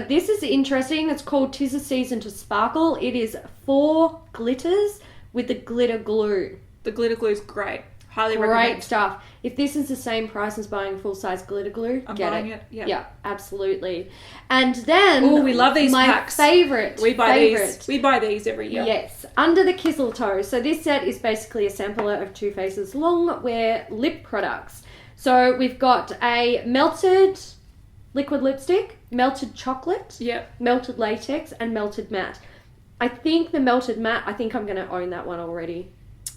This is interesting. It's called "'Tis a Season to Sparkle." It is 4 glitters with the glitter glue. The glitter glue is great. Highly Great recommend. stuff. If this is the same price as buying full-size glitter glue, I'm get buying it. it. Yeah, absolutely. And then... Oh, we love these my packs. favourite. We buy these. We buy these every year. Yes. Under the Kisseltoe. So this set is basically a sampler of Too Faced's long-wear lip products. So we've got a melted liquid lipstick, melted chocolate, Yep. melted latex, and melted matte. I think the melted matte, I'm going to own that one already.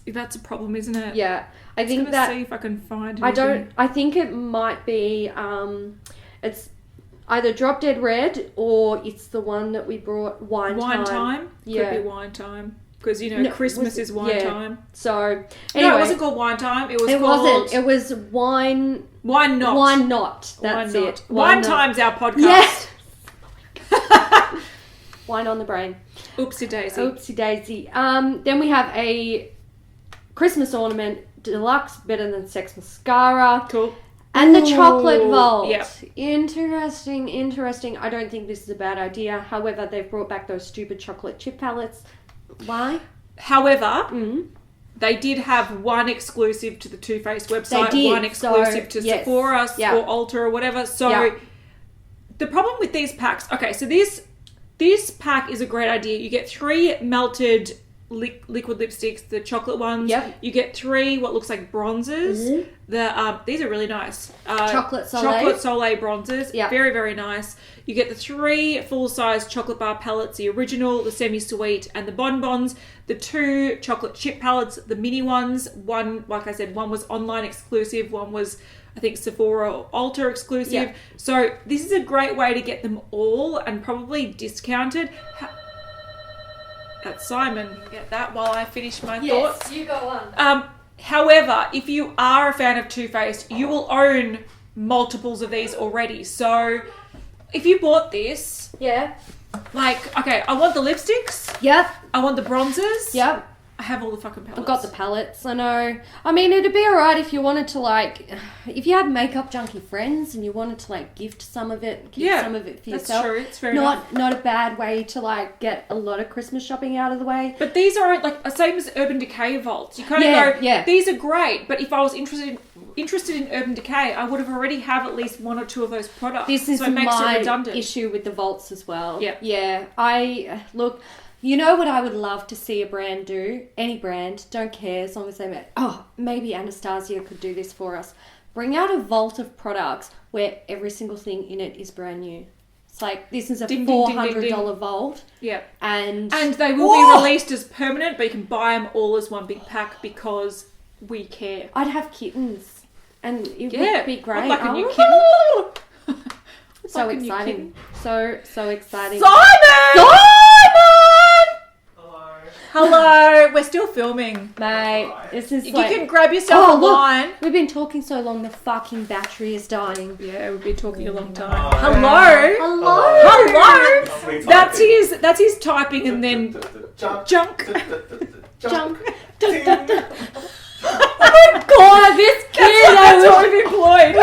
That's a problem, isn't it? Yeah. I I'm think gonna that... see if I can find anything. I think it might be, it's either Drop Dead Red or it's the one that we brought, Wine Time. Yeah. Could be Wine Time. Because, No, Christmas is wine time. So, anyway. No, it wasn't called Wine Time. It It wasn't. It was Wine... Wine Not. Wine Not. That's Wine it. Not. Wine Not. Time's our podcast. Yes! Wine on the brain. Oopsie daisy. Oopsie daisy. Then we have a Christmas ornament deluxe better than sex mascara. Cool. And the chocolate vault. Yep. Interesting. I don't think this is a bad idea. However, they've brought back those stupid chocolate chip palettes. Why? However, they did have one exclusive to the Too Faced website, They did, one exclusive so, to yes. Sephora Yeah. or Ulta or whatever. So Yeah. the problem with these packs, okay, so this pack is a great idea. You get 3 melted liquid lipsticks, the chocolate ones. Yep. You get 3 what looks like bronzers. These are really nice. Chocolate Soleil. Chocolate Soleil bronzers. Yeah. Very, very nice. You get the 3 full-size chocolate bar palettes, the original, the semi-sweet, and the bonbons. The 2 chocolate chip palettes, the mini ones. One, like I said, one was online exclusive. One was, I think, Sephora or Ulta exclusive. Yeah. So this is a great way to get them all and probably discounted. That's Simon. Get that while I finish my thoughts. you go on. However, if you are a fan of Too Faced, you will own multiples of these already. So if you bought this, Yeah. okay, I want the lipsticks, Yep. I want the bronzers. Yep. I have all the fucking palettes. I've got the palettes, I know. I mean, it'd be alright if you wanted to, if you had makeup junkie friends and you wanted to, gift some of it, some of it for that's yourself. true. It's fair enough. Not a bad way to, get a lot of Christmas shopping out of the way. But these aren't, same as Urban Decay vaults. You kind of Yeah, go, yeah. these are great, but if I was interested in Urban Decay, I would have already have at least 1 or 2 of those products. This is so it makes it my redundant. issue with the vaults as well. Yep. Yeah. Look, you know what I would love to see a brand do? Any brand, don't care, as long as they maybe Anastasia could do this for us. Bring out a vault of products where every single thing in it is brand new. It's this is a Ding, ding, ding, $400 ding, ding. vault. Yeah. And they will be released as permanent, but you can buy them all as one big pack because we care. I'd have kittens. And it would be great. I'd like a new kitten. So like a new exciting. So exciting. Simon! Hello. We're still filming. Mate, this is You can grab yourself a wine. We've been talking so long, the fucking battery is dying. Yeah, we've been talking a long time. Hi. Hello. That's his typing and then junk. Oh my god, this kid! That's what we've employed.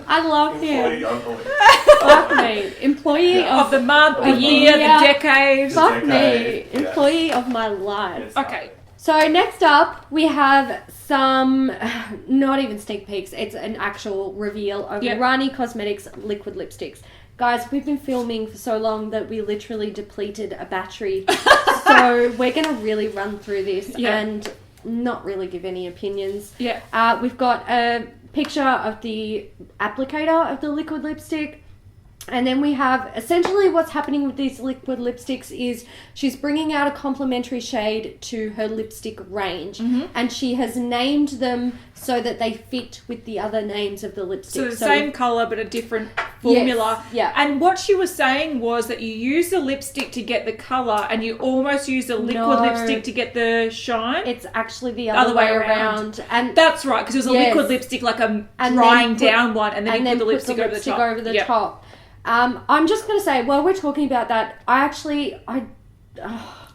I love him. Fuck me. Employee Of the month, the year, the decade. Fuck me. Decade, yes. Employee of my life. Okay. So next up, we have some, not even sneak peeks, it's an actual reveal of Rani Cosmetics liquid lipsticks. Guys, we've been filming for so long that we literally depleted a battery. So we're going to really run through this and not really give any opinions. Yeah. We've got a picture of the applicator of the liquid lipstick. And then we have essentially what's happening with these liquid lipsticks is she's bringing out a complementary shade to her lipstick range. And she has named them so that they fit with the other names of the lipstick. So the same colour but a different formula. Yes, yeah. And what she was saying was that you use the lipstick to get the colour and you almost use the liquid lipstick to get the shine. It's actually the other way around. And that's right, because it was a liquid lipstick, like a drying down one, and then you put the lipstick over the top. Over the top. I'm just going to say, while we're talking about that, I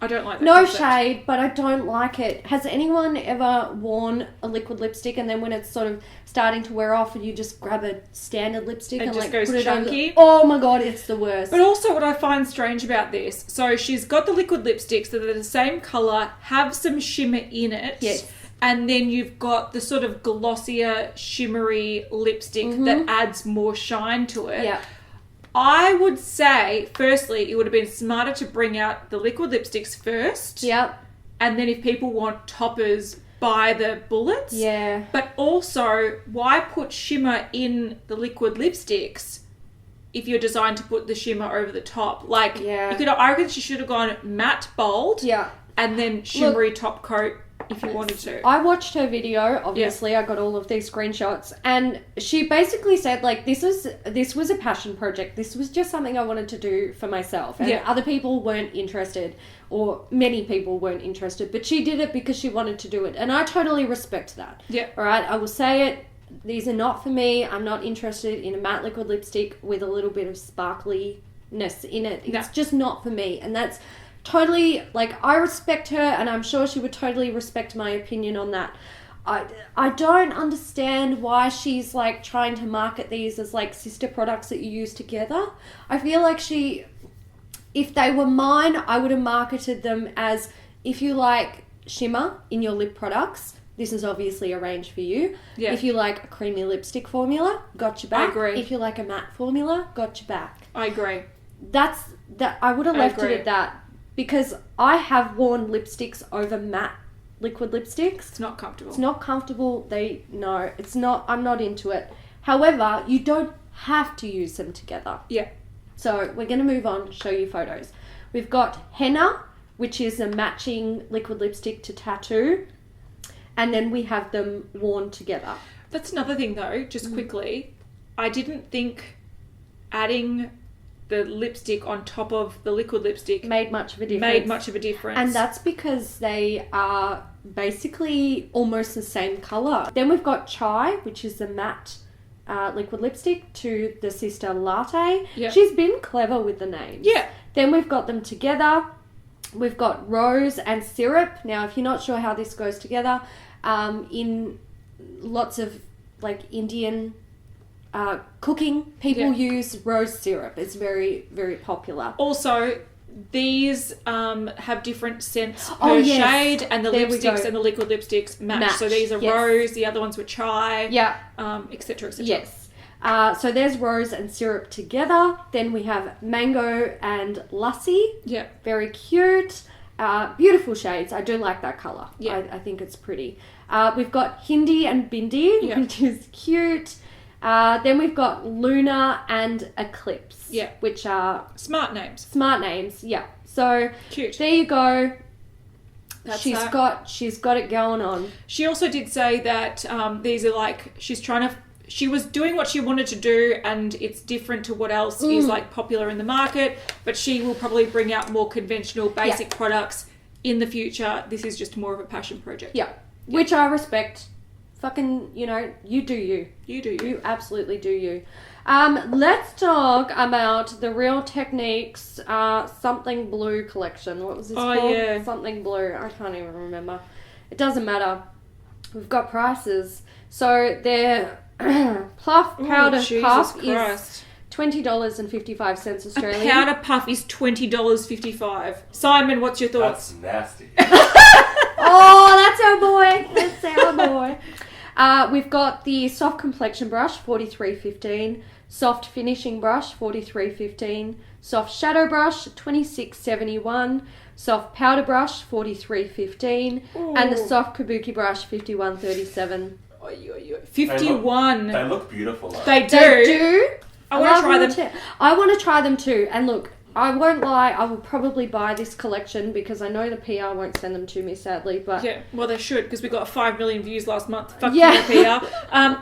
don't like that no concept. shade, but I don't like it. Has anyone ever worn a liquid lipstick and then when it's sort of starting to wear off and you just grab a standard lipstick It and just like goes put chunky? it over? Oh my god, it's the worst. But also what I find strange about this, so she's got the liquid lipsticks that are the same colour, have some shimmer in it. Yes. And then you've got the sort of glossier, shimmery lipstick that adds more shine to it. Yeah. I would say, firstly, it would have been smarter to bring out the liquid lipsticks first. Yep. And then if people want toppers, buy the bullets. Yeah. But also, why put shimmer in the liquid lipsticks if you're designed to put the shimmer over the top? Like, I reckon she should have gone matte bold. Yeah. And then shimmery top coat if you wanted to. I watched her video, obviously. I got all of these screenshots, and she basically said, like, this was a passion project. This was just something I wanted to do for myself. And other people weren't interested, or many people weren't interested, but she did it because she wanted to do it. And I totally respect that. Yeah. All right, I will say it. These are not for me. I'm not interested in a matte liquid lipstick with a little bit of sparkliness in it. It's just not for me. And that's totally, like, I respect her, and I'm sure she would totally respect my opinion on that. I don't understand why she's, like, trying to market these as, like, sister products that you use together. I feel like if they were mine, I would have marketed them as, if you like shimmer in your lip products, this is obviously a range for you. Yeah. If you like a creamy lipstick formula, got your back. I agree. If you like a matte formula, got your back. I agree. I would have left it at that. Because I have worn lipsticks over matte liquid lipsticks. It's not comfortable. It's not comfortable. It's not. I'm not into it. However, you don't have to use them together. Yeah. So we're going to move on, show you photos. We've got henna, which is a matching liquid lipstick to tattoo. And then we have them worn together. That's another thing though, just quickly. I didn't think adding the lipstick on top of the liquid lipstick made much of a difference. And that's because they are basically almost the same colour. Then we've got Chai, which is the matte liquid lipstick, to the sister Latte. Yep. She's been clever with the names. Yeah. Then we've got them together. We've got Rose and Syrup. Now, if you're not sure how this goes together, in lots of, like, Indian cooking, people use rose syrup. It's very, very popular. Also, these have different scents per shade, and the lipsticks and the liquid lipsticks match. So these are rose, the other ones were chai, etc., etc. Yes. So there's rose and syrup together. Then we have mango and lassi. Yeah. Very cute. Beautiful shades. I do like that colour. Yeah. I think it's pretty. We've got Hindi and Bindi, which is cute. Then we've got Luna and Eclipse, which are smart names. Yeah. So cute. There you go. She's got it going on. She also did say that these are like she was doing what she wanted to do, and it's different to what else is like popular in the market. But she will probably bring out more conventional, basic products in the future. This is just more of a passion project. Yeah, which I respect. Fucking, you do you. You do you. You absolutely do you. Let's talk about the Real Techniques Something Blue collection. What was this called? Yeah. Something Blue. I can't even remember. It doesn't matter. We've got prices. So their Pluff Powder Puff is $20.55 Australian. A powder puff is $20.55. Simon, what's your thoughts? That's nasty. Oh, that's our boy. We've got the Soft Complexion Brush, $43.15. Soft Finishing Brush, $43.15. Soft Shadow Brush, $26.71. Soft Powder Brush, $43.15. And the Soft Kabuki Brush, $51.37. 51. They look beautiful. They do. I want to try them. I want to try them too. And look, I won't lie, I will probably buy this collection because I know the PR won't send them to me, sadly. But yeah, well, they should, because we got 5 million views last month. Fuck you, PR.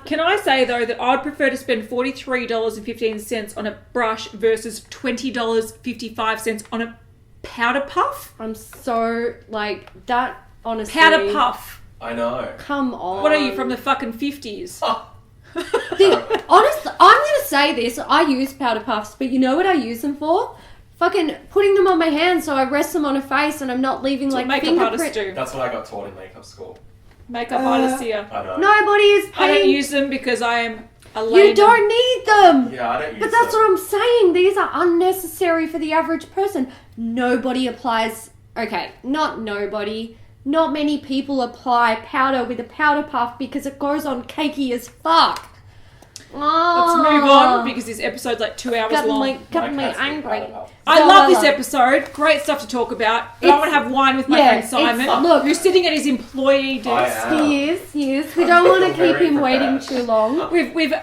Can I say, though, that I'd prefer to spend $43.15 on a brush versus $20.55 on a powder puff? I'm so, like, that, honestly. Powder puff. I know. Come on. What are you, from the fucking 50s? Honestly, I'm going to say this. I use powder puffs, but you know what I use them for? Fucking putting them on my hands so I rest them on a face and I'm not leaving like makeup artists fingerprint. do. That's what I got taught in makeup school. Makeup artists here. I know. Nobody is I don't paying. use them because I am a layman. You don't need them. Yeah, I don't use But that's them. what I'm saying. These are unnecessary for the average person. Nobody applies. Okay, not nobody. Not many people apply powder with a powder puff because it goes on cakey as fuck. Let's move on because this episode's like 2 hours long. Got me cat's been angry. powder puff. I love this episode. Great stuff to talk about. But I want to have wine with my friend Simon, look, who's sitting at his employee desk. He is. We don't want to keep him waiting too long. We've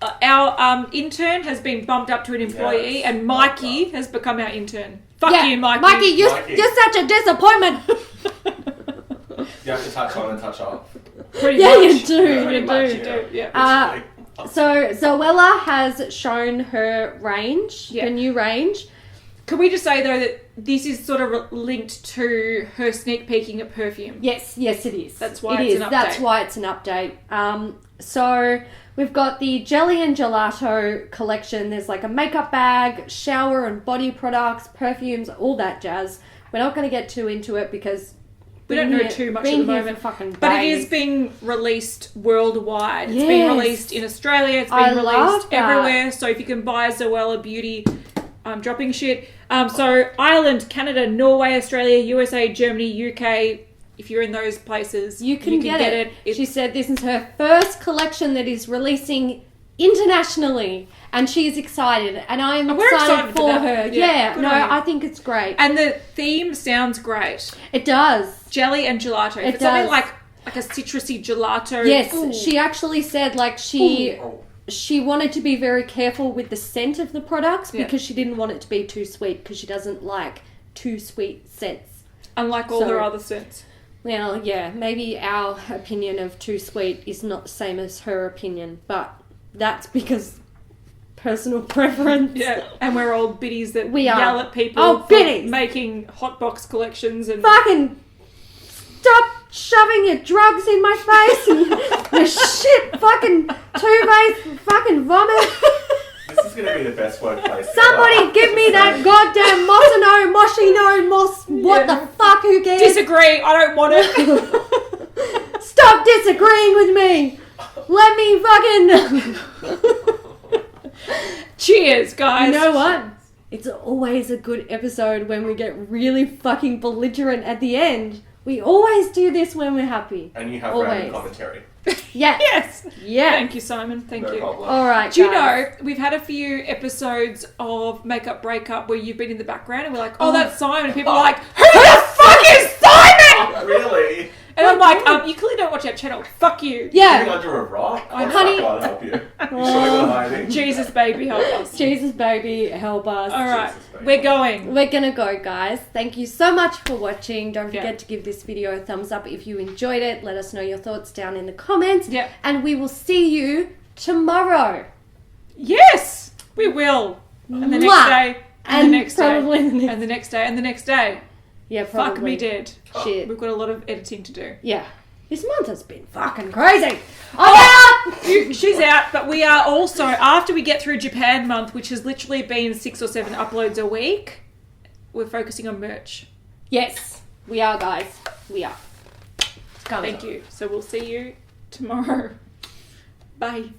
our intern has been bumped up to an employee, and Mikey has become our intern. Fuck you, Mikey. Mikey, you're such a disappointment. You have to touch on and touch off. Pretty Yeah, much. you do. You do. Yeah. So Zoella has shown her range, her new range. Can we just say though that this is sort of linked to her sneak peeking at perfume? Yes, it is. That's why it's an update. That's why it's an update. So we've got the Jelly and Gelato collection. There's like a makeup bag, shower and body products, perfumes, all that jazz. We're not going to get too into it because we don't know too much at the moment. But it is being released worldwide. It's being released in Australia. It's being released everywhere. So if you can buy Zoella Beauty, I'm dropping shit. So Ireland, Canada, Norway, Australia, USA, Germany, UK. If you're in those places, you can get it. She said this is her first collection that is releasing internationally, and she is excited, and I'm excited for her. Yeah, I think it's great. And the theme sounds great. It does. Jelly and gelato. If it's something like a citrusy gelato. Yes, she actually said like she wanted to be very careful with the scent of the products because she didn't want it to be too sweet because she doesn't like too sweet scents. Unlike all her other scents. Well, yeah, maybe our opinion of too sweet is not the same as her opinion, but that's because personal preference. Yeah, and we're all biddies that we yell at people for making hotbox collections and fucking stop shoving your drugs in my face and your shit fucking two-faced fucking vomit. This is going to be the best workplace Somebody ever. give me that goddamn Moschino, what the fuck, who cares? Disagree, I don't want it. Stop disagreeing with me. Let me fucking... Cheers, guys. You know what? It's always a good episode when we get really fucking belligerent at the end. We always do this when we're happy. And you have random commentary. Yeah. Yes. Yeah. Thank you, Simon. Thank you. Problem. All right, Do you know, we've had a few episodes of Makeup Breakup where you've been in the background and we're like, oh, that's Simon. And people are like, who the fuck is Simon? Oh, really? And I'm like, you clearly don't watch our channel. Fuck you. Yeah. Living under a rock? Honey. I can't help you. You sure you're hiding? Jesus, baby, help us. Jesus, baby, help us. All right, we're going. We're gonna go, guys. Thank you so much for watching. Don't forget to give this video a thumbs up if you enjoyed it. Let us know your thoughts down in the comments. Yeah. And we will see you tomorrow. Yes, we will. And the next day. And the next day. And the next day. And the next day. Yeah, probably. Fuck me dead. Shit. We've got a lot of editing to do. Yeah. This month has been fucking crazy. I'm out! She's out, but we are also, after we get through Japan month, which has literally been 6 or 7 uploads a week, we're focusing on merch. Yes, we are, guys. We are. Thank you. So we'll see you tomorrow. Bye.